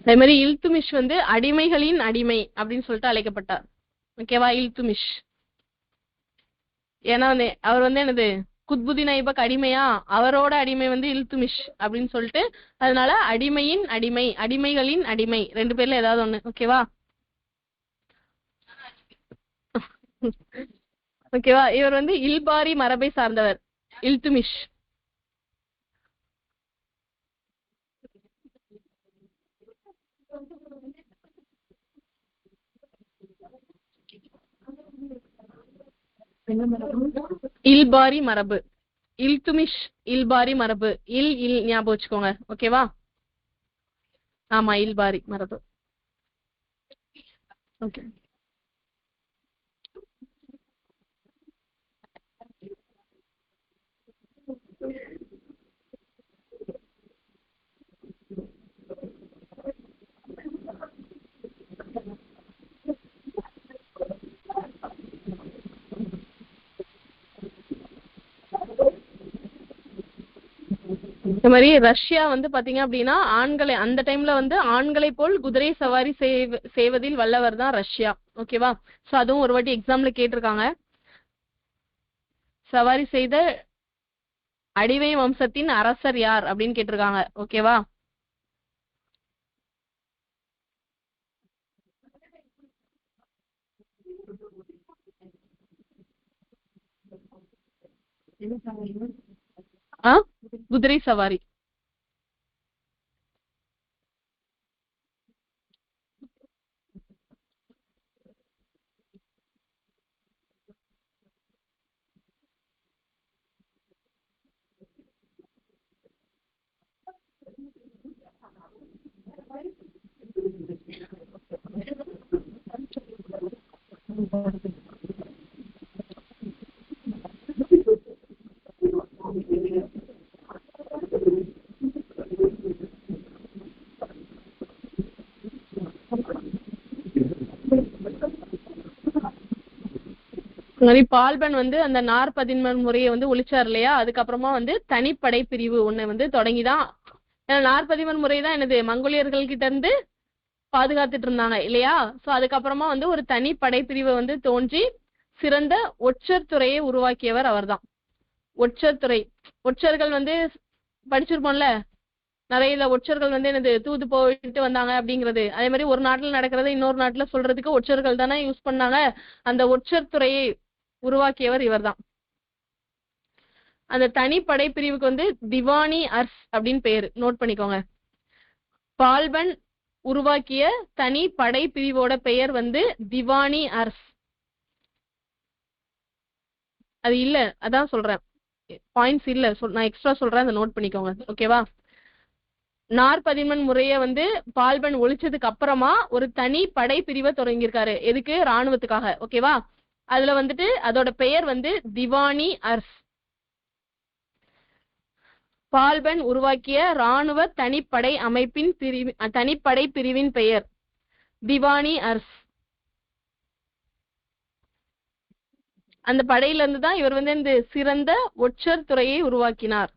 அதே மாதிரி இல்துமிஷ் வந்து அடிமைகளின் அடிமை அப்படின்னு சொல்லிட்டு அழைக்கப்பட்டார். ஓகேவா? இல்துமிஷ் ஏன்னா வந்து அவர் வந்து என்னது குத்புதீன் ஐபக் அடிமையா, அவரோட அடிமை வந்து இல்துமிஷ் அப்படின்னு சொல்லிட்டு, அதனால அடிமையின் அடிமை, அடிமைகளின் அடிமை, ரெண்டு பேர்ல ஏதாவது ஒண்ணு. ஓகேவா? ஓகேவா? இவர் வந்து இல்பாரி மரபை சார்ந்தவர் இல்துமிஷ். இல்பாரி மரபு, இல்துமிஷ் இல்பாரி மரபு. இல் ஞாபகம் வச்சுக்கோங்க. ஓகேவா? ஆமா, இல்பாரி மரபு. ஓகே. இந்த மாதிரி ரஷ்யா வந்து பாத்தீங்க அப்படின்னா ஆண்களை அந்த டைம்ல வந்து ஆண்களை போல் குதிரை சவாரி செய்வதில் வல்லவர் தான் ரஷ்யா. ஓகேவா? சோ அதுவும் ஒரு வாட்டி எக்ஸாம்ல கேட்டிருக்காங்க. சவாரி செய்த அடிமை வம்சத்தின் அரசர் யார் அப்படின்னு கேட்டிருக்காங்க. ஓகேவா? குதிரை சவாரி. மாதிரி பால்பன் வந்து அந்த நாற்பதின்ம முறையை வந்து ஒழிச்சார் இல்லையா? அதுக்கப்புறமா வந்து தனிப்படை பிரிவு ஒண்ணு வந்து தொடங்கிதான். நாற்பதின்ம முறை தான் என்னது மங்கோலியர்கள் கிட்ட இருந்து பாதுகாத்துட்டு இருந்தாங்க இல்லையா? சோ அதுக்கப்புறமா வந்து ஒரு தனி படைப்பிரிவை வந்து தோன்றி சிறந்த ஒற்றர் துறையை உருவாக்கியவர் அவர்தான். ஒற்றர் துறை, ஒற்றர்கள் வந்து படிச்சிருப்போம்ல, நிறைய ஒற்றர்கள் வந்து என்னது தூது போயிட்டு வந்தாங்க அப்படிங்கிறது. அதே மாதிரி ஒரு நாட்டுல நடக்கிறத இன்னொரு நாட்டுல சொல்றதுக்கு ஒற்றர்கள் தானே யூஸ் பண்ணாங்க. அந்த ஒற்றர் துறையை உருவாக்கியவர் இவர்தான். அந்த தனி படைப்பிரிவுக்கு வந்து திவானி அர்ஸ் அப்படின்னு பேரு, நோட் பண்ணிக்கோங்க. பால்பன் உருவாக்கிய தனி படை பிரிவோட பெயர் வந்து திவானி அர்ஸ். அது இல்ல, அதான் சொல்றேன், பாயிண்ட்ஸ் இல்ல, நான் எக்ஸ்ட்ரா சொல்றேன், அதை நோட் பண்ணிக்கோங்க. ஓகேவா? நாற்பதின்மன் முறைய வந்து பால்பன் ஒழிச்சதுக்கு அப்புறமா ஒரு தனி படை பிரிவை தொடங்கியிருக்காரு. எதுக்கு? ராணுவத்துக்காக. ஓகேவா? அதுல வந்துட்டு அதோட பெயர் வந்து திவானி அர்ஸ். பால்பன் உருவாக்கிய ராணுவ தனிப்படை அமைப்பின் தனிப்படை பிரிவின் பெயர் திவானி அர்ஸ். அந்த படையில இருந்து தான் இவர் வந்து இந்த சிறந்த ஒற்றர் துறையை உருவாக்கினார்.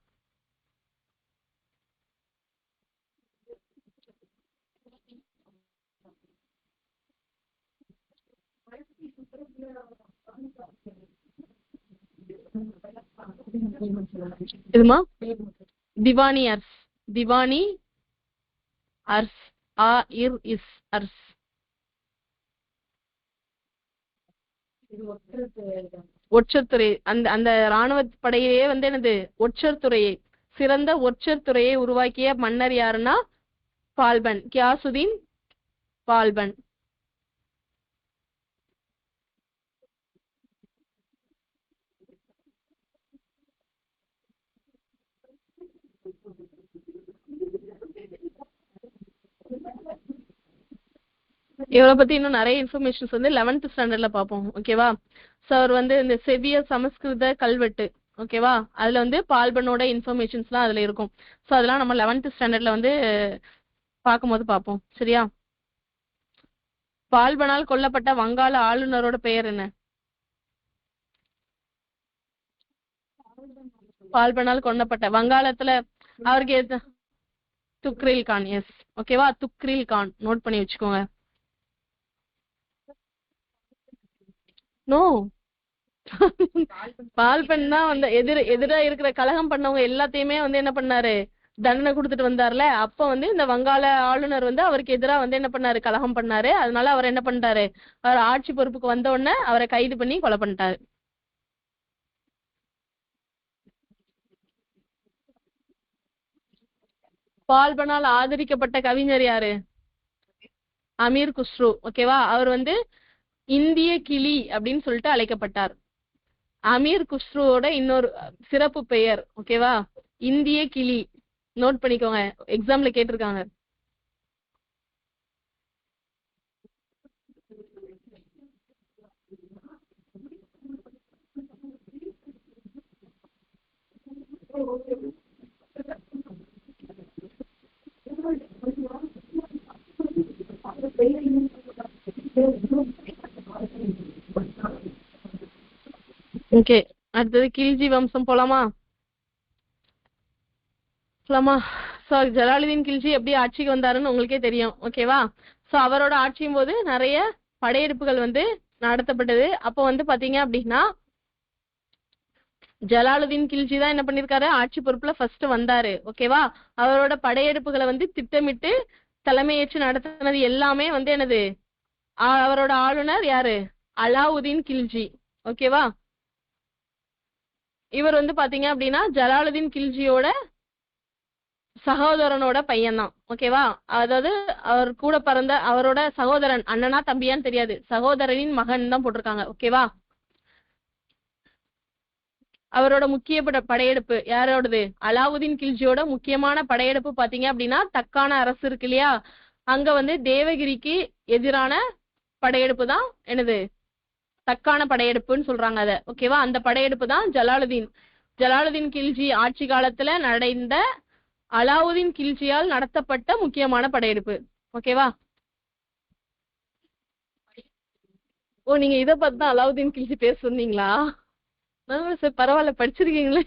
இதுமா திவானி அர்ஸ், திவானி அர்ஸ், ஆ இர் இஸ் அர்ஸ். ஒற்றத்துறை, அந்த அந்த ராணுவ படையிலேயே வந்து என்னது ஒற்றத்துறையை, சிறந்த ஒற்றத்துறையை உருவாக்கிய மன்னர் யாருன்னா பால்பன், கியாசுதீன் பால்பன். இவரை பத்தி இன்னும் நிறைய இன்ஃபர்மேஷன்ஸ் வந்து 11th ஸ்டாண்டர்ட்ல பார்ப்போம். ஓகேவா? ஸோ அவர் வந்து இந்த செவிய சமஸ்கிருத கல்வெட்டு, ஓகேவா, அதுல வந்து பால்பனோட இன்ஃபர்மேஷன்ஸ்லாம் அதுல இருக்கும். ஸோ அதெல்லாம் நம்ம 11th ஸ்டாண்டர்ட்ல வந்து பார்க்கும்போது பார்ப்போம். சரியா? பால்பனால் கொல்லப்பட்ட வங்காள ஆளுநரோட பெயர் என்ன? பால்பனால் கொல்லப்பட்ட வங்காளத்துல அவருக்கு துக்ரில் கான். எஸ், ஓகேவா, துக்ரில் கான் நோட் பண்ணி வச்சுக்கோங்க. நோ, பால்பன் தான் வந்து எதிரா இருக்கிற கலகம் பண்ணவங்க எல்லாத்தையுமே வந்து என்ன பண்ணாரு, தண்டனை கொடுத்துட்டு வந்தார்ல. அப்ப வந்து இந்த வங்காள ஆளுநர் வந்து அவருக்கு எதிரா வந்து என்ன பண்ணாரு, கலகம் பண்ணாரு. அதனால அவர் என்ன பண்ணிட்டாரு, அவர் ஆட்சி பொறுப்புக்கு வந்த உடனே அவரை கைது பண்ணி கொலை பண்ணிட்டாரு. பால்பனால் ஆதரிக்கப்பட்ட கவிஞர் யாரு? அமீர் குஸ்ரு. ஓகேவா? அவர் வந்து இந்திய கிளி அப்படின்னு சொல்லிட்டு அழைக்கப்பட்டார். அமீர் குஸ்ருவோட இன்னொரு சிறப்பு பெயர், ஓகேவா, இந்திய கிளி. நோட் பண்ணிக்கோங்க, எக்ஸாம்ல கேட்டிருக்காங்க. ஓகே, அடுத்தது கில்ஜி வம்சம் போலாமா? போலாமா? சோ ஜலாலுதீன் கில்ஜி எப்படி ஆட்சிக்கு வந்தாருன்னு உங்களுக்கே தெரியும். ஓகேவா? சோ அவரோட ஆட்சியும் போது நிறைய படையெடுப்புகள் வந்து நடத்தப்பட்டது. அப்போ வந்து பாத்தீங்க அப்படின்னா ஜலாலுதீன் கில்ஜி தான் என்ன பண்ணிருக்காரு, ஆட்சி பொறுப்புல ஃபர்ஸ்ட் வந்தாரு. ஓகேவா? அவரோட படையெடுப்புகளை வந்து திட்டமிட்டு தலைமையேற்று நடத்தினது எல்லாமே வந்து என்னது, அவரோட ஆளுநர் யாரு, அலாவுதீன் கில்ஜி. ஓகேவா? இவர் வந்து பாத்தீங்க அப்படின்னா ஜலாலுதீன் கில்ஜியோட சகோதரனோட பையன் தான். ஓகேவா? அதாவது அவர் கூட பிறந்த அவரோட சகோதரன், அண்ணனா தம்பியான்னு தெரியாது, சகோதரனின் மகன் தான் போட்டிருக்காங்க. ஓகேவா? அவரோட முக்கிய படையெடுப்பு யாரோடது, அலாவுதீன் கில்ஜியோட முக்கியமான படையெடுப்பு பாத்தீங்க அப்படின்னா தக்கான அரசு இருக்கு இல்லையா, அங்க வந்து தேவகிரிக்கு எதிரான படையெடுப்பு தான் என்னது, தக்கான படையெடுப்புன்னு சொல்றாங்க அத. ஓகேவா? அந்த படையெடுப்பு தான் ஜலாலுதீன் கில்ஜி ஆட்சி காலத்துல நடந்த அலாவுதீன் கில்ஜியால் நடத்தப்பட்ட முக்கியமான படையெடுப்பு. ஓகேவா? ஓ, நீங்க இதை பார்த்து தான் அலாவுதீன் கில்ஜி பேர் சொன்னீங்களா? சார் பரவாயில்ல, படிச்சிருக்கீங்களே.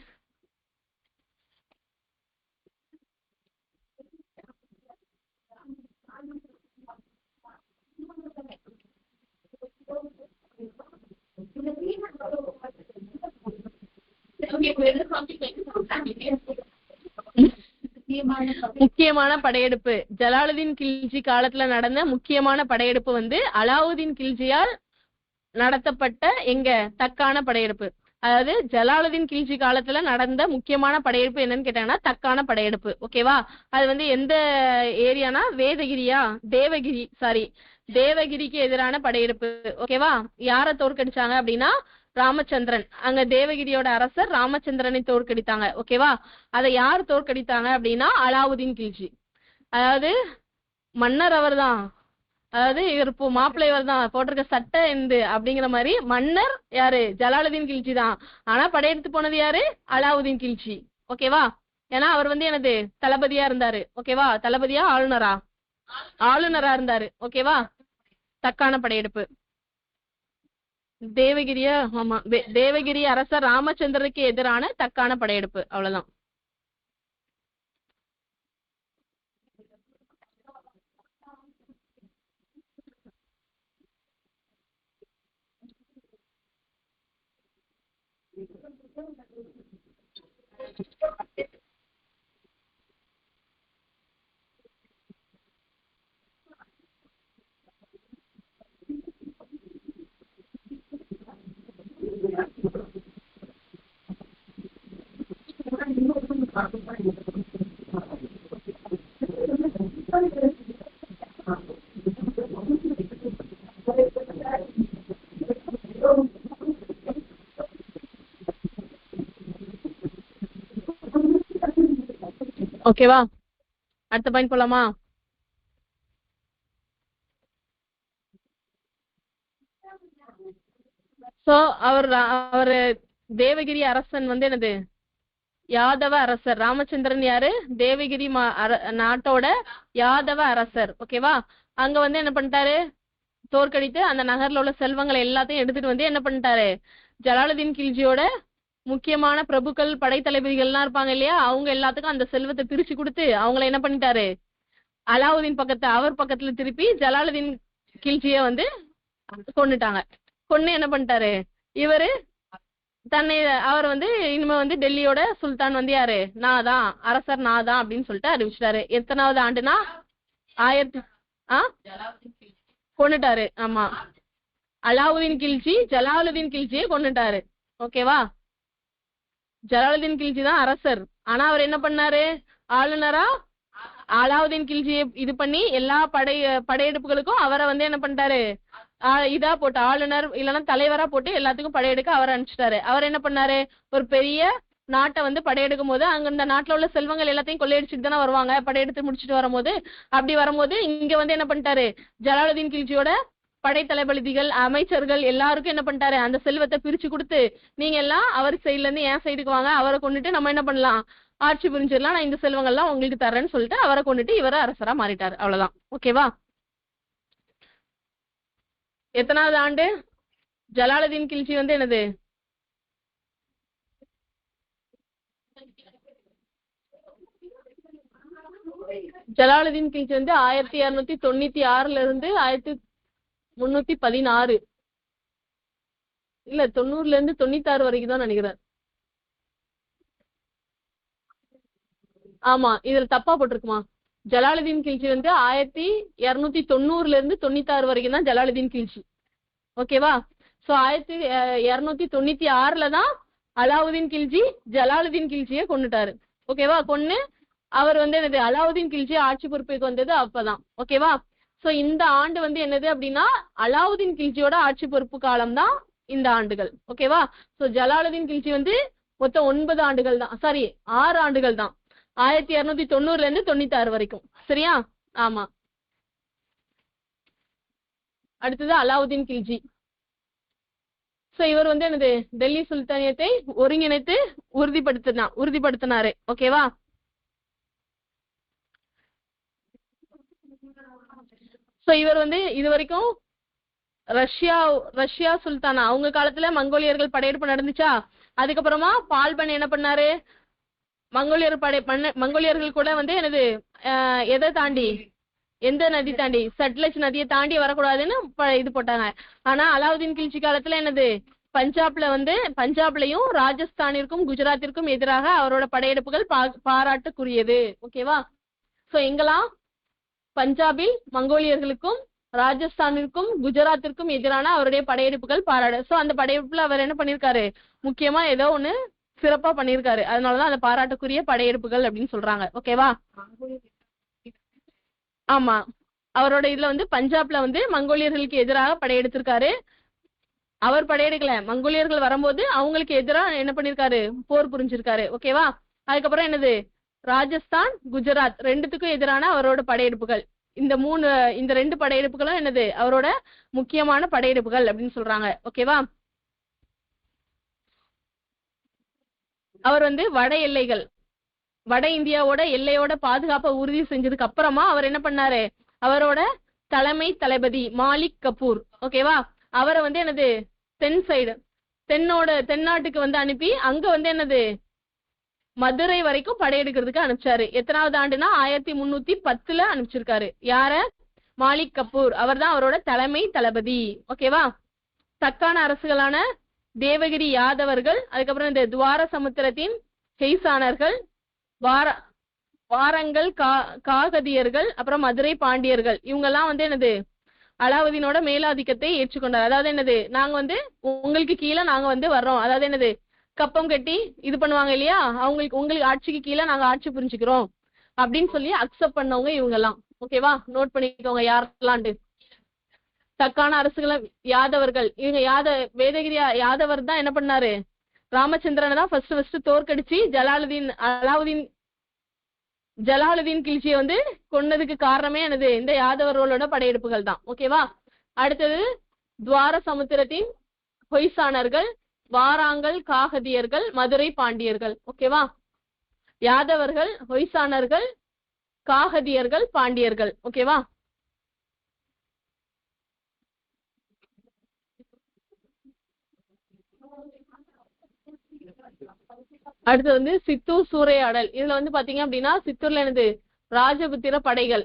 முக்கியமான படையெடுப்பு, ஜலாலுதீன் கில்ஜி காலத்துல நடந்த முக்கியமான படையெடுப்பு வந்து அலாவுதீன் கில்ஜியால் நடத்தப்பட்ட எங்க தக்கான படையெடுப்பு. அதாவது ஜலாலுதீன் கில்ஜி காலத்துல நடந்த முக்கியமான படையெடுப்பு என்னன்னு கேட்டாங்கன்னா தக்கான படையெடுப்பு. ஓகேவா? அது வந்து எந்த ஏரியானா வேதகிரியா, தேவகிரி, சாரி, தேவகிரிக்கு எதிரான படையெடுப்பு. ஓகேவா? யார தோற்கடிச்சாங்க அப்படின்னா ராமச்சந்திரன். அங்க தேவகிரியோட அரசர் ராமச்சந்திரனை தோற்கடித்தாங்க. ஓகேவா? அதை யார் தோற்கடித்தாங்க அப்படின்னா அலாவுதீன் கில்ஜி. அதாவது மன்னர் அவர் தான், அதாவது இவர் இப்போ மாப்பிள்ளை இவர் தான் போட்டிருக்க சட்டை எந்து அப்படிங்கிற மாதிரி மன்னர் யாரு, ஜலாலுதீன் கில்ஜி தான். ஆனா படையெடுத்து போனது யாரு, அலாவுதீன் கில்ஜி. ஓகேவா? ஏன்னா அவர் வந்து எனது தளபதியா இருந்தாரு. ஓகேவா? தளபதியா ஆளுநரா, ஆளுநரா இருந்தாரு. ஓகேவா? தக்கான படையெடுப்பு தேவகிரிய, ஆமா, தேவகிரி அரசர் ராமச்சந்திரனுக்கு எதிரான தக்கான படையெடுப்பு. அவ்வளவுதான். ஓகேவா? அடுத்த பாயிண்ட் போலாமா? சோ அவரு தேவகிரி அரசன் வந்து என்னது யாதவ அரசர். ராமச்சந்திரன் யாரு? தேவகிரி நாட்டோட யாதவ அரசர். ஓகேவா? அங்க வந்து என்ன பண்ணிட்டாரு, தோற்கடித்து அந்த நகர்ல உள்ள செல்வங்களை எல்லாத்தையும் எடுத்துட்டு வந்து என்ன பண்ணிட்டாரு, ஜலாலுதீன் கில்ஜியோட முக்கியமான பிரபுக்கள் படைத்தளபதிகள்லாம் இருப்பாங்க இல்லையா, அவங்க எல்லாத்துக்கும் அந்த செல்வத்தை பிரிச்சு கொடுத்து அவங்கள என்ன பண்ணிட்டாரு, அலாவுதீன் அவர் பக்கத்துல திருப்பி ஜலாலுதீன் கில்ஜிய வந்து கொன்னுட்டாங்க. கொன்னு என்ன பண்ணிட்டாரு, இவரு தன்னை அவர் வந்து இனிமே வந்து டெல்லியோட சுல்தான் வந்து யாரு, நான் தான் அரசர், நான் தான் அப்படின்னு சொல்லிட்டு அறிவிச்சிட்டாரு. எத்தனாவது ஆண்டுனா 1000 கொன்னுட்டாரு. ஆமா, அலாவுதீன் கில்ஜி ஜலாலுதீன் கில்ஜியை கொன்னுட்டாரு. ஓகேவா? ஜலாலுதீன் கில்ஜி தான் அரசர். ஆனா அவர் என்ன பண்ணாரு, ஆளுநரா அலாவுதீன் கில்ஜியை இது பண்ணி எல்லா படையெடுப்புகளுக்கும் அவரை வந்து என்ன பண்ணிட்டாரு, இதா போட்டு ஆளுநர் இல்லைன்னா தலைவரா போட்டு எல்லாத்துக்கும் படையெடுக்க அவரை அனுப்பிச்சிட்டாரு. அவர் என்ன பண்ணாரு, ஒரு பெரிய நாட்டை வந்து படையெடுக்கும் போது அங்க இந்த நாட்டுல உள்ள செல்வங்கள் எல்லாத்தையும் கொள்ளையடிச்சுட்டு தானே வருவாங்க படையெடுத்து முடிச்சுட்டு வரும்போது. அப்படி வரும்போது இங்க வந்து என்ன பண்ணிட்டாரு, ஜலாலுதீன் கில்ஜியோட படைத்தளபதிகள் அமைச்சர்கள் எல்லாருக்கும் என்ன பண்ணிட்டாரு, அந்த செல்வத்தை பிரிச்சு கொடுத்து நீங்க எல்லாம் அவர் சைட்ல இருந்து என் சைடுக்கு வாங்க, அவரை கொண்டுட்டு நம்ம என்ன பண்ணலாம், ஆட்சி புரிஞ்சிடலாம், நான் இந்த செல்வங்கள்லாம் உங்களுக்கு தரேன்னு சொல்லிட்டு அவரை கொண்டுட்டு இவரை அரசரா மாறிட்டாரு. அவ்வளவுதான். ஓகேவா? எத்தனாவது ஆண்டு ஜலாலுதீன் கில்ஜி வந்து என்னது, ஜலாலுதீன் கில்ஜி வந்து 1296 இருந்து 1316 இல்ல 90 இருந்து 96 வரைக்கும் தான் நினைக்கிறேன். ஆமா, இதுல தப்பா போட்டிருக்குமா, ஜலாலுதீன் கில்ஜி வந்து 1290 இருந்து 96 வரைக்கும் தான் ஜலாலுதீன் கில்ஜி. ஓகேவா? சோ 1296 தான் அலாவுதீன் கில்ஜி ஜலாலுதீன் கில்ஜியை கொன்னுட்டாரு. ஓகேவா? கொன்னு அவர் வந்து என்னது, அலாவுதீன் கில்ஜி ஆட்சி பொறுப்புக்கு வந்தது அப்பதான். ஓகேவா? சோ இந்த ஆண்டு வந்து என்னது அப்படின்னா அலாவுதீன் கில்ஜியோட ஆட்சி பொறுப்பு காலம் தான் இந்த ஆண்டுகள். ஓகேவா? சோ ஜலாலுதீன் கில்ஜி வந்து மொத்தம் 9 ஆண்டுகள் தான், சாரி 6 ஆண்டுகள் தான், 1290 இருந்து 96 வரைக்கும். சரியா? ஆமா. அடுத்தது அலாவுதீன் கில்ஜி. சோ இவர் வந்து என்னது, டெல்லி சுல்தானியத்தை ஒருங்கிணைத்து உறுதிப்படுத்தினாரு. ஓகேவா? சோ இவர் வந்து இது வரைக்கும் ரஷ்யா சுல்தானா அவங்க காலத்துல மங்கோலியர்கள் படையெடுப்பு நடந்துச்சா, அதுக்கப்புறமா பால்பன் என்ன பண்ணாரு, மங்கோலியர்கள் கூட வந்து என்னது எதை தாண்டி, எந்த நதி தாண்டி, சட்லஜ் நதியை தாண்டி வரக்கூடாதுன்னு இது போட்டாங்க. ஆனா அலாவுதீன் கில்ஜி காலத்துல என்னது, பஞ்சாப்லயும் ராஜஸ்தானிற்கும் குஜராத்திற்கும் எதிராக அவரோட படையெடுப்புகள் பாராட்டுக்குரியது. ஓகேவா? சோ எங்கெல்லாம் பஞ்சாபில் மங்கோலியர்களுக்கும் ராஜஸ்தானிற்கும் குஜராத்திற்கும் எதிரான அவருடைய படையெடுப்புகள் பாராடு. சோ அந்த படையெடுப்புல அவர் என்ன பண்ணிருக்காரு, முக்கியமா ஏதோ ஒண்ணு சிறப்பா பண்ணிருக்காரு, அதனாலதான் அந்த பாராட்டுக்குரிய படையெடுப்புகள் அப்படின்னு சொல்றாங்க. ஓகேவா? ஆமா, அவரோட இதுல வந்து பஞ்சாப்ல வந்து மங்கோலியர்களுக்கு எதிராக படையெடுத்திருக்காரு. அவர் படையெடுக்கல, மங்கோலியர்கள் வரும்போது அவங்களுக்கு எதிராக என்ன பண்ணிருக்காரு, போர் புரிஞ்சிருக்காரு. ஓகேவா? அதுக்கப்புறம் என்னது, ராஜஸ்தான் குஜராத் ரெண்டுத்துக்கும் எதிரான அவரோட படையெடுப்புகள், இந்த 2 படையெடுப்புகளும் என்னது அவரோட முக்கியமான படையெடுப்புகள் அப்படின்னு சொல்றாங்க. ஓகேவா? அவர் வந்து வட இந்தியாவோட எல்லையோட பாதுகாப்பை உறுதி செஞ்சதுக்கு அப்புறமா அவர் என்ன பண்ணாரு, அவரோட தலைமை தளபதி மாலிக் கபூர், ஓகேவா, அவரை வந்து என்னது தென்னாட்டுக்கு வந்து அனுப்பி அங்க வந்து என்னது மதுரை வரைக்கும் படையெடுக்கிறதுக்கு அனுப்பிச்சாரு. எத்தனாவது ஆண்டுனா 1310 அனுப்பிச்சிருக்காரு. யார, மாலிக் கபூர், அவர் தான் அவரோட தலைமை தளபதி. ஓகேவா? தக்கான அரசுகளான தேவகிரி யாதவர்கள், அதுக்கப்புறம் இந்த துவார சமுத்திரத்தின் ஹெய்சானர்கள், வார வாரங்கள், காகதியர்கள், அப்புறம் மதுரை பாண்டியர்கள், இவங்க எல்லாம் வந்து என்னது அலாவுதீனோட மேலாதிக்கத்தை ஏற்றுக்கொண்டார். அதாவது என்னது, நாங்க வந்து உங்களுக்கு கீழே நாங்க வந்து வர்றோம், அதாவது என்னது கப்பம் கட்டி இது பண்ணுவாங்க இல்லையா, உங்களுக்கு ஆட்சிக்கு கீழே நாங்க ஆட்சி புரிஞ்சுக்கிறோம் அப்படின்னு சொல்லி அக்செப்ட் பண்ணவங்க இவங்க எல்லாம். ஓகேவா, நோட் பண்ணிக்கோங்க யாரெல்லாம்ண்டு. தக்கான அரசுகளை யாதவர்கள், இவங்க வேதகிரி யாதவர் தான் என்ன பண்ணாரு, ராமச்சந்திரனை தான் ஃபர்ஸ்ட் தோற்கடிச்சு ஜலாலுதீன் கில்ஜியை வந்து கொன்னதுக்கு காரணமே என்னது, இந்த யாதவர்களோட படையெடுப்புகள் தான். ஓகேவா, அடுத்தது துவார சமுத்திரத்தின் ஹொய்சானர்கள், வாராங்கல், காகதியர்கள், மதுரை பாண்டியர்கள். ஓகேவா, யாதவர்கள், ஹொய்சானர்கள், காகதியர்கள், பாண்டியர்கள். ஓகேவா, அடுத்து வந்து சித்தூர் சூறையாடல். இதுல வந்து பாத்தீங்க அப்படின்னா சித்தூர்ல என்னது ராஜபுத்திர படைகள்.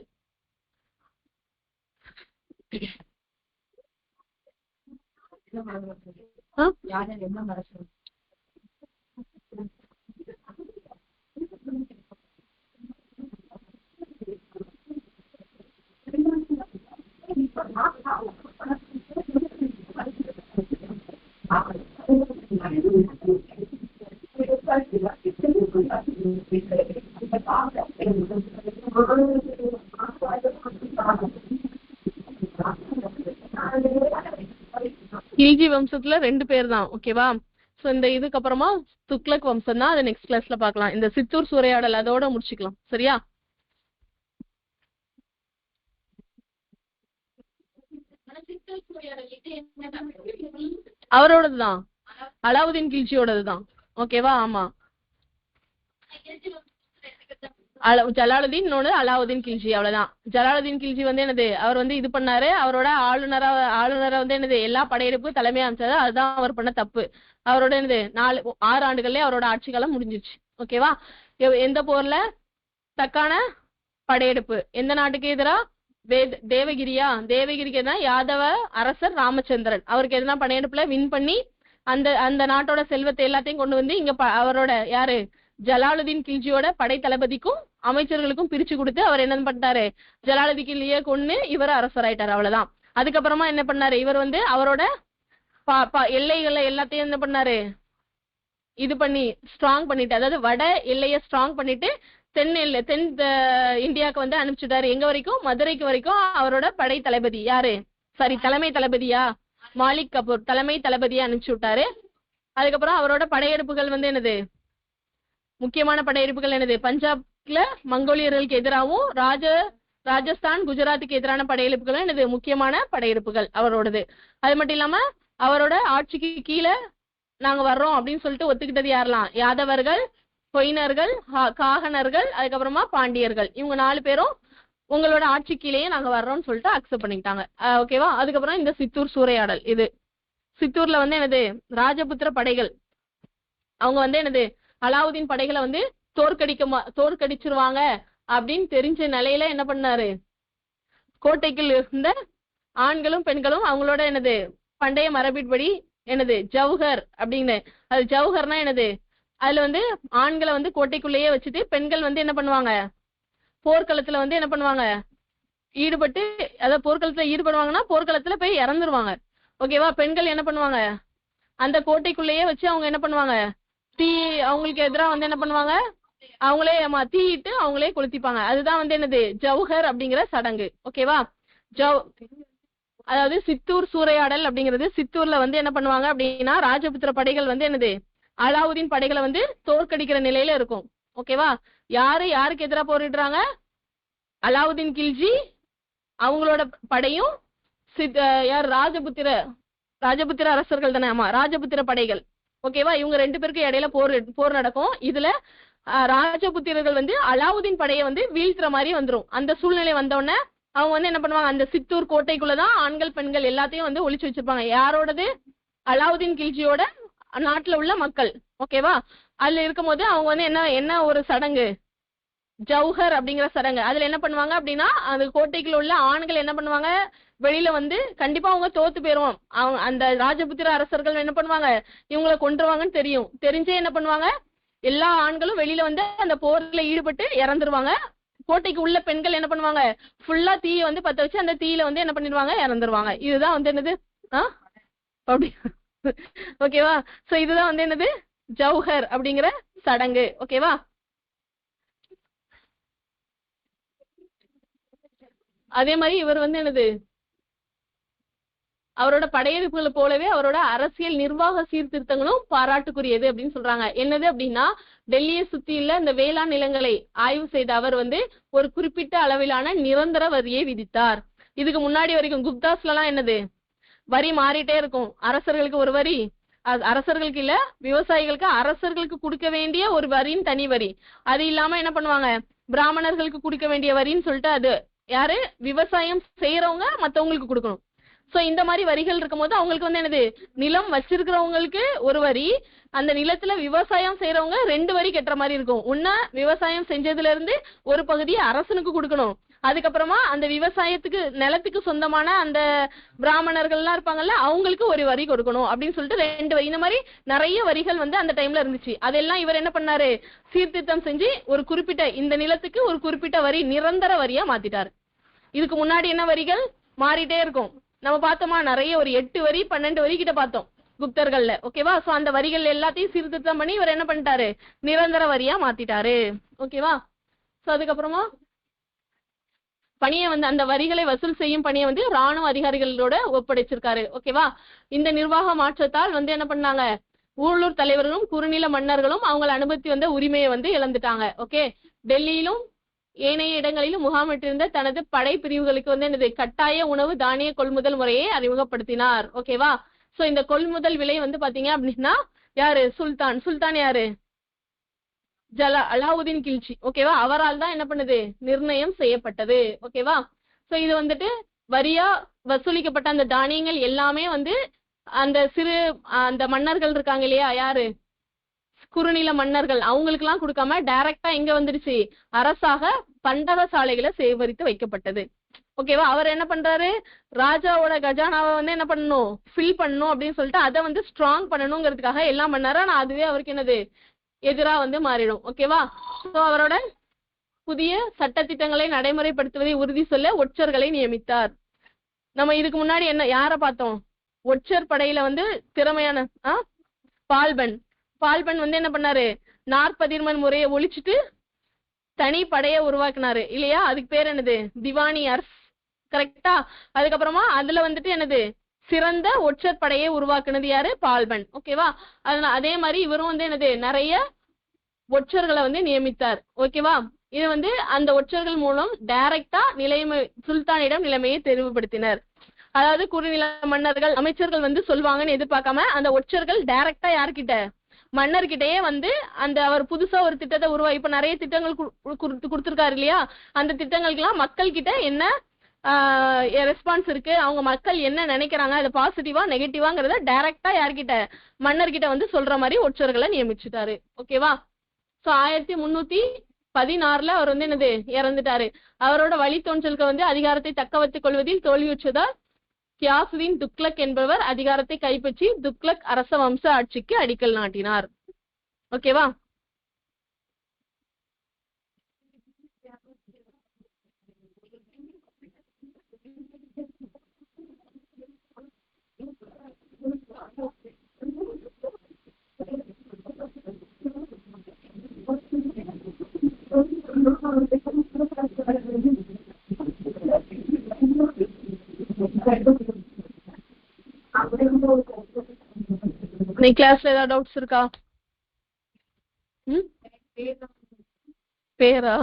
கில்ஜி வம்சத்துல 2 பேர் தான். ஓகேவா, சோ இந்த இதுக்கு அப்புறமா துக்ளக் வம்சம் தான், அதை நெக்ஸ்ட் கிளாஸ்ல பாக்கலாம். இந்த சித்தூர் சூறையாடல் அதோட முடிச்சுக்கலாம். சரியா, அவரோடதுதான், அலாவுதீன் கில்ஜியோடதுதான். ஓகேவா, ஆமா, ஜலாலுதீன் அலாவுதீன் கில்ஜி, அவ்வளவுதான். ஜலாலுதீன் கில்ஜி வந்து என்னது, அவர் வந்து இது பண்ணாரு, அவரோட ஆளுநரை வந்து என்னது எல்லா படையெடுப்பு தலைமையா அமைச்சாரு. அதுதான் அவர் பண்ண தப்பு. அவரோட என்னது 6 ஆண்டுகள்லயே அவரோட ஆட்சி காலம் முடிஞ்சிருச்சு. ஓகேவா, எந்த போர்ல, தக்கான படையெடுப்பு எந்த நாட்டுக்கு எதிரா, தேவகிரிக்கு எதிராக யாதவ அரசர் ராமச்சந்திரன், அவருக்கு எதனா படையெடுப்புல வின் பண்ணி அந்த நாட்டோட செல்வத்தை எல்லாத்தையும் கொண்டு வந்து இங்க அவரோட யாரு ஜலாலுதீன் கில்ஜியோட படை தளபதிக்கும் அமைச்சர்களுக்கும் பிரிச்சு கொடுத்து அவர் என்ன பண்ணாரு, ஜலாலுதீன் கில்ஜியை கொண்டு இவர் அரசராயிட்டாரு. அவ்வளவுதான். அதுக்கப்புறமா என்ன பண்ணாரு, இவர் வந்து அவரோட எல்லைகளை எல்லாத்தையும் என்ன பண்ணாரு, இது பண்ணி ஸ்ட்ராங் பண்ணிட்டு, அதாவது வட எல்லைய ஸ்ட்ராங் பண்ணிட்டு தென் இந்தியாவுக்கு வந்து அனுப்பிச்சுட்டாரு. எங்க வரைக்கும், மதுரைக்கு வரைக்கும். அவரோட படை தளபதி யாரு, தலைமை தளபதியா மாலிக் கபூர், தலைமை தளபதியா அனுப்பிச்சு விட்டாரு. அதுக்கப்புறம் அவரோட படையெடுப்புகள் வந்து என்னது, முக்கியமான படையெடுப்புகள் என்னது, பஞ்சாப்ல மங்கோலியர்களுக்கு எதிராகவும் ராஜஸ்தான் குஜராத்துக்கு எதிரான படையெடுப்புகள் என்னது முக்கியமான படையெடுப்புகள் அவரோடது. அது மட்டும் இல்லாம அவரோட ஆட்சிக்கு கீழே நாங்க வர்றோம் அப்படின்னு சொல்லிட்டு ஒத்துக்கிட்டது யாரெல்லாம், யாதவர்கள், கொயினர்கள், காகனர்கள், அதுக்கப்புறமா பாண்டியர்கள். இவங்க 4 பேரும் உங்களோட ஆட்சி கீழேயே நாங்க வர்றோம்னு சொல்லிட்டு அக்செப்ட் பண்ணிக்கிட்டாங்க. ஓகேவா, அதுக்கப்புறம் இந்த சித்தூர் சூறையாடல். இது சித்தூர்ல வந்து என்னது ராஜபுத்திர படைகள், அவங்க வந்து என்னது அலாவுதீன் படைகளை வந்து தோற்கடிச்சிருவாங்க அப்படின்னு தெரிஞ்ச நிலையில என்ன பண்ணாரு, கோட்டைக்குள் இருந்த ஆண்களும் பெண்களும் அவங்களோட என்னது பண்டைய மரபின்படி என்னது ஜவுஹர் அப்படின்னு, அது ஜவுஹர்னா என்னது, அதுல வந்து ஆண்களை வந்து கோட்டைக்குள்ளேயே வச்சுட்டு பெண்கள் வந்து என்ன பண்ணுவாங்க, போர்க்களத்துல வந்து என்ன பண்ணுவாங்க ஈடுபட்டு, அதாவது போர்க்களத்துல ஈடுபடுவாங்கன்னா போர்க்களத்துல போய் இறந்துருவாங்க. ஓகேவா, பெண்கள் என்ன பண்ணுவாங்க, அந்த கோட்டைக்குள்ளேயே வச்சு அவங்க என்ன பண்ணுவாங்க, அவங்களுக்கு எதிராக வந்து என்ன பண்ணுவாங்க, அவங்களே தீயிட்டு அவங்களே கொளுத்திப்பாங்க. அதுதான் வந்து என்னது ஜவுஹர் அப்படிங்கிற சடங்கு. ஓகேவா, அதாவது சித்தூர் சூறையாடல் அப்படிங்கிறது, சித்தூர்ல வந்து என்ன பண்ணுவாங்க அப்படின்னா ராஜபுத்திர படைகள் வந்து என்னது அலாவுதீன் படைகளை வந்து தோற்கடிக்கிற நிலையில இருக்கும். ஓகேவா, யாருக்கு எதிராக போரிடுறாங்க, அலாவுதீன் கில்ஜி அவங்களோட படையும் யார் ராஜபுத்திர அரசர்கள் தானே, ஆமா ராஜபுத்திர படைகள். ஓகேவா, இவங்க 2 பேருக்கு இடையில போர் நடக்கும். இதுல ராஜபுத்திரர்கள் வந்து அலாவுதீன் படையை வந்து வீழ்த்துற மாதிரி வந்துரும். அந்த சூழ்நிலை வந்தோடனே அவங்க வந்து என்ன பண்ணுவாங்க, அந்த சித்தூர் கோட்டைக்குள்ளதான் ஆண்கள் பெண்கள் எல்லாத்தையும் வந்து ஒளிச்சு வச்சிருப்பாங்க. யாரோடது, அலாவுதீன் கில்ஜியோட நாட்டுல உள்ள மக்கள். ஓகேவா, அதுல இருக்கும் போது அவங்க வந்து என்ன ஒரு சடங்கு, ஜவுஹர் அப்படிங்கிற சடங்கு. அதுல என்ன பண்ணுவாங்க அப்படின்னா, அந்த கோட்டைக்குள்ள உள்ள ஆண்கள் என்ன பண்ணுவாங்க, வெளியில வந்து கண்டிப்பா அவங்க தோத்து போயிருவோம், அந்த ராஜபுத்திர அரசர்கள் என்ன பண்ணுவாங்க, இவங்களை கொன்றுவாங்கன்னு தெரிஞ்சே என்ன பண்ணுவாங்க, எல்லா ஆண்களும் வெளியில வந்து அந்த போர்ல ஈடுபட்டு இறந்துருவாங்க. கோட்டைக்கு உள்ள பெண்கள் என்ன பண்ணுவாங்க, ஃபுல்லா தீயை வந்து பத்த வச்சு அந்த தீயில வந்து என்ன பண்ணிடுவாங்க, இறந்துருவாங்க. இதுதான் வந்து என்னது அப்படி ஓகேவா. சோ இதுதான் வந்து என்னது ஜௌஹர் அப்படிங்கிற சடங்கு. ஓகேவா. அதே மாதிரி இவர் வந்து என்னது அவரோட படையெடுப்புகளை போலவே அவரோட அரசியல் நிர்வாக சீர்திருத்தங்களும் பாராட்டுக்குரியது அப்படின்னு சொல்றாங்க. என்னது அப்படின்னா டெல்லியை சுத்தியுள்ள இந்த வேளாண் நிலங்களை ஆய்வு செய்த அவர் வந்து ஒரு குறிப்பிட்ட அளவிலான நிரந்தர வரியை விதித்தார். இதுக்கு முன்னாடி வரைக்கும் குப்தாஸ்ல எல்லாம் என்னது வரி மாறிட்டே இருக்கும். அரசர்களுக்கு ஒரு வரி, அரசர்களுக்கு இல்ல விவசாயிகளுக்கு அரசர்களுக்கு கொடுக்க வேண்டிய ஒரு வரின்னு தனி வரி, அது இல்லாம என்ன பண்ணுவாங்க பிராமணர்களுக்கு கொடுக்க வேண்டிய வரின்னு சொல்லிட்டு அது யாரு விவசாயம் செய்யறவங்க மத்தவங்களுக்கு கொடுக்கணும். சோ இந்த மாதிரி வரிகள் இருக்கும்போது அவங்களுக்கு வந்து என்னது நிலம் வச்சிருக்கிறவங்களுக்கு ஒரு வரி, அந்த நிலத்துல விவசாயம் செய்யறவங்க 2 வரி கட்டுற மாதிரி இருக்கும். ஒன்னா விவசாயம் செஞ்சதுல இருந்து ஒரு பகுதியை அரசனுக்கு கொடுக்கணும், அதுக்கப்புறமா அந்த விவசாயத்துக்கு நிலத்துக்கு சொந்தமான அந்த பிராமணர்கள் எல்லாம் இருப்பாங்கல்ல அவங்களுக்கு ஒரு வரி கொடுக்கணும் அப்படின்னு சொல்லிட்டு 2 வரி. இந்த மாதிரி நிறைய வரிகள் வந்து அந்த டைம்ல இருந்துச்சு. அதெல்லாம் இவர் என்ன பண்ணாரு, சீர்திருத்தம் செஞ்சு ஒரு குறிப்பிட்ட இந்த நிலத்துக்கு ஒரு குறிப்பிட்ட வரி நிரந்தர வரியா மாத்திட்டாரு. இதுக்கு முன்னாடி என்ன வரிகள் மாறிட்டே இருக்கும். நம்ம பார்த்தோமா நிறைய ஒரு 8 வரி 12 வரி கிட்ட பார்த்தோம் குப்தர்கள்ல. ஓகேவா. சோ அந்த வரிகள் எல்லாத்தையும் சீர்திருத்தம் பண்ணி இவர் என்ன பண்ணிட்டாரு, நிரந்தர வரியா மாத்திட்டாரு. ஓகேவா. சோ அதுக்கப்புறமா பணியை வந்து அந்த வரிகளை வசூல் செய்யும் பணியை வந்து ராணுவ அதிகாரிகளோட ஒப்படைச்சிருக்காரு. ஓகேவா. இந்த நிர்வாக மாற்றத்தால் வந்து என்ன பண்ணாங்க, உள்ளூர் தலைவர்களும் குறுநில மன்னர்களும் அவங்களை அனுமதி வந்த உரிமையை வந்து இழந்துட்டாங்க. ஓகே. டெல்லியிலும் ஏனைய இடங்களிலும் முகாமிட்டிருந்த தனது படை பிரிவுகளுக்கு வந்து என்னது கட்டாய உணவு தானிய கொள்முதல் முறையை அறிமுகப்படுத்தினார். ஓகேவா. சோ இந்த கொள்முதல் விலை வந்து பாத்தீங்க அப்படின்னா யாரு சுல்தான் யாரு அலாவுதீன் கில்ஜி. ஓகேவா. அவரால் தான் என்ன பண்ணுது நிர்ணயம் செய்யப்பட்டது. ஓகேவா. சோ இது வந்துட்டு வரியா வசூலிக்கப்பட்ட அந்த தானியங்கள் எல்லாமே வந்து அந்த அந்த மன்னர்கள் இருக்காங்க இல்லையா, யாரு குறுநில மன்னர்கள், அவங்களுக்கு எல்லாம் கொடுக்காம டைரக்டா எங்க வந்துருச்சு, அரசாக பண்டக சாலைகளை சேகரித்து வைக்கப்பட்டது. ஓகேவா. அவர் என்ன பண்றாரு, ராஜாவோட கஜானாவை வந்து என்ன பண்ணணும் ஃபில் பண்ணணும் அப்படின்னு சொல்லிட்டு அதை வந்து ஸ்ட்ராங் பண்ணணுங்கிறதுக்காக எல்லாம் பண்ணாரு. ஆனா அதுவே அவருக்கு என்னது எதிரா வந்து மாறிடும். ஓகேவா. சோ அவரோட புதிய சட்ட திட்டங்களை நடைமுறைப்படுத்துவதை உறுதி சொல்ல ஒற்றர்களை நியமித்தார். நம்ம இதுக்கு முன்னாடி என்ன யார பார்த்தோம், ஒற்றர் படையில வந்து திறமையான பால்பன் வந்து என்ன பண்ணாரு, நாற்பதிர்மன் முறையை ஒழிச்சிட்டு தனி படைய உருவாக்குனாரு இல்லையா. அதுக்கு பேர் என்னது திவானி அர்ஸ். கரெக்டா. அதுக்கப்புறமா அதுல வந்துட்டு என்னது சிறந்த ஒற்றர் படையை உருவாக்குனது யாரு, பால்பன். ஓகேவா. அதே மாதிரி இவரும் வந்து என்னது நிறைய ஒற்றர்களை வந்து நியமித்தார். ஓகேவா. இது வந்து அந்த ஒற்றர்கள் மூலம் டைரக்டா சுல்தானிடம் நிலைமையை தெளிவுபடுத்தினர். அதாவது குறுநில மன்னர்கள் அமைச்சர்கள் வந்து சொல்வாங்கன்னு எதிர்பார்க்காம அந்த ஒற்றர்கள் டைரக்டா யார்கிட்ட, மன்னர்கிட்டயே வந்து அந்த அவர் புதுசா ஒரு திட்டத்தை இப்ப நிறைய திட்டங்கள் கொடுத்திருக்காரு இல்லையா, அந்த திட்டங்களுக்கு எல்லாம் மக்கள் கிட்ட என்ன ரெஸ்பான்ஸ் இருக்கு, அவங்க மக்கள் என்ன நினைக்கிறாங்க, அது பாசிட்டிவா நெகட்டிவாங்கிறத டைரக்டா யார்கிட்ட, மன்னர்கிட்ட வந்து சொல்ற மாதிரி ஒற்றர்களை நியமிச்சுட்டாரு. ஓகேவா. சோ 1316 அவர் வந்து என்னது இறந்துட்டாரு. அவரோட வழித்தோன்றலுக்கு வந்து அதிகாரத்தை தக்க வைத்துக் கொள்வதில் தோல்வியுற்றதால் கியாசுதீன் துக்ளக் என்பவர் அதிகாரத்தை கைப்பற்றி துக்ளக் அரச வம்ச ஆட்சிக்கு அடிக்கல் நாட்டினார். ஓகேவா. நீ கிளாஸ்ல ஏதாவது டவுட்ஸ் இருக்கா? பேரா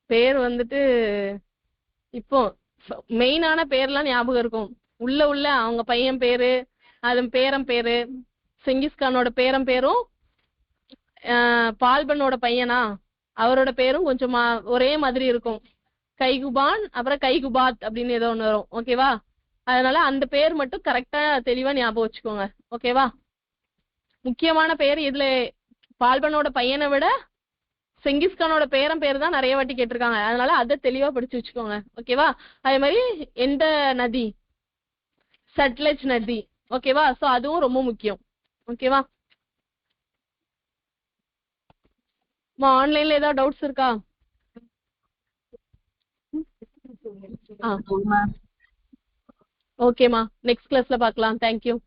பேர் வந்துட்டு இப்போ மெயினான பேர்லாம் ஞாபகம் இருக்கும். உள்ள அவங்க பையன் பேரு, அது பேரன் பேரு, செங்கிஸ்கானோட பேரன் பேரும் பால்பனோட பையனா அவரோட பேரும் கொஞ்சம் ஒரே மாதிரி இருக்கும். கைகுபான் அப்புறம் கைகுபாத் அப்படின்னு ஏதோ ஒண்ணு வரும். ஓகேவா. அதனால அந்த பேர் மட்டும் கரெக்டா தெளிவா ஞாபகம் வச்சுக்கோங்க. ஓகேவா. முக்கியமான பேர் இதுல பால்பனோட பையனை விட செங்கிஸ்கானோட பேரன் பேர் தான் நிறைய வாட்டி கேட்டிருக்காங்க. அதனால அதை தெளிவா படிச்சு வச்சுக்கோங்க. ஓகேவா. அதே மாதிரி எந்த நதி, சட்லஜ் நதி. ஓகேவா. சோ அதுவும் ரொம்ப முக்கியம். ஓகேவா. ஆன்லைன்ல ஏதாவது டவுட்ஸ் இருக்கா? ஓகேம்மா, நெக்ஸ்ட் கிளாஸ்ல பார்க்கலாம். தேங்க்யூ.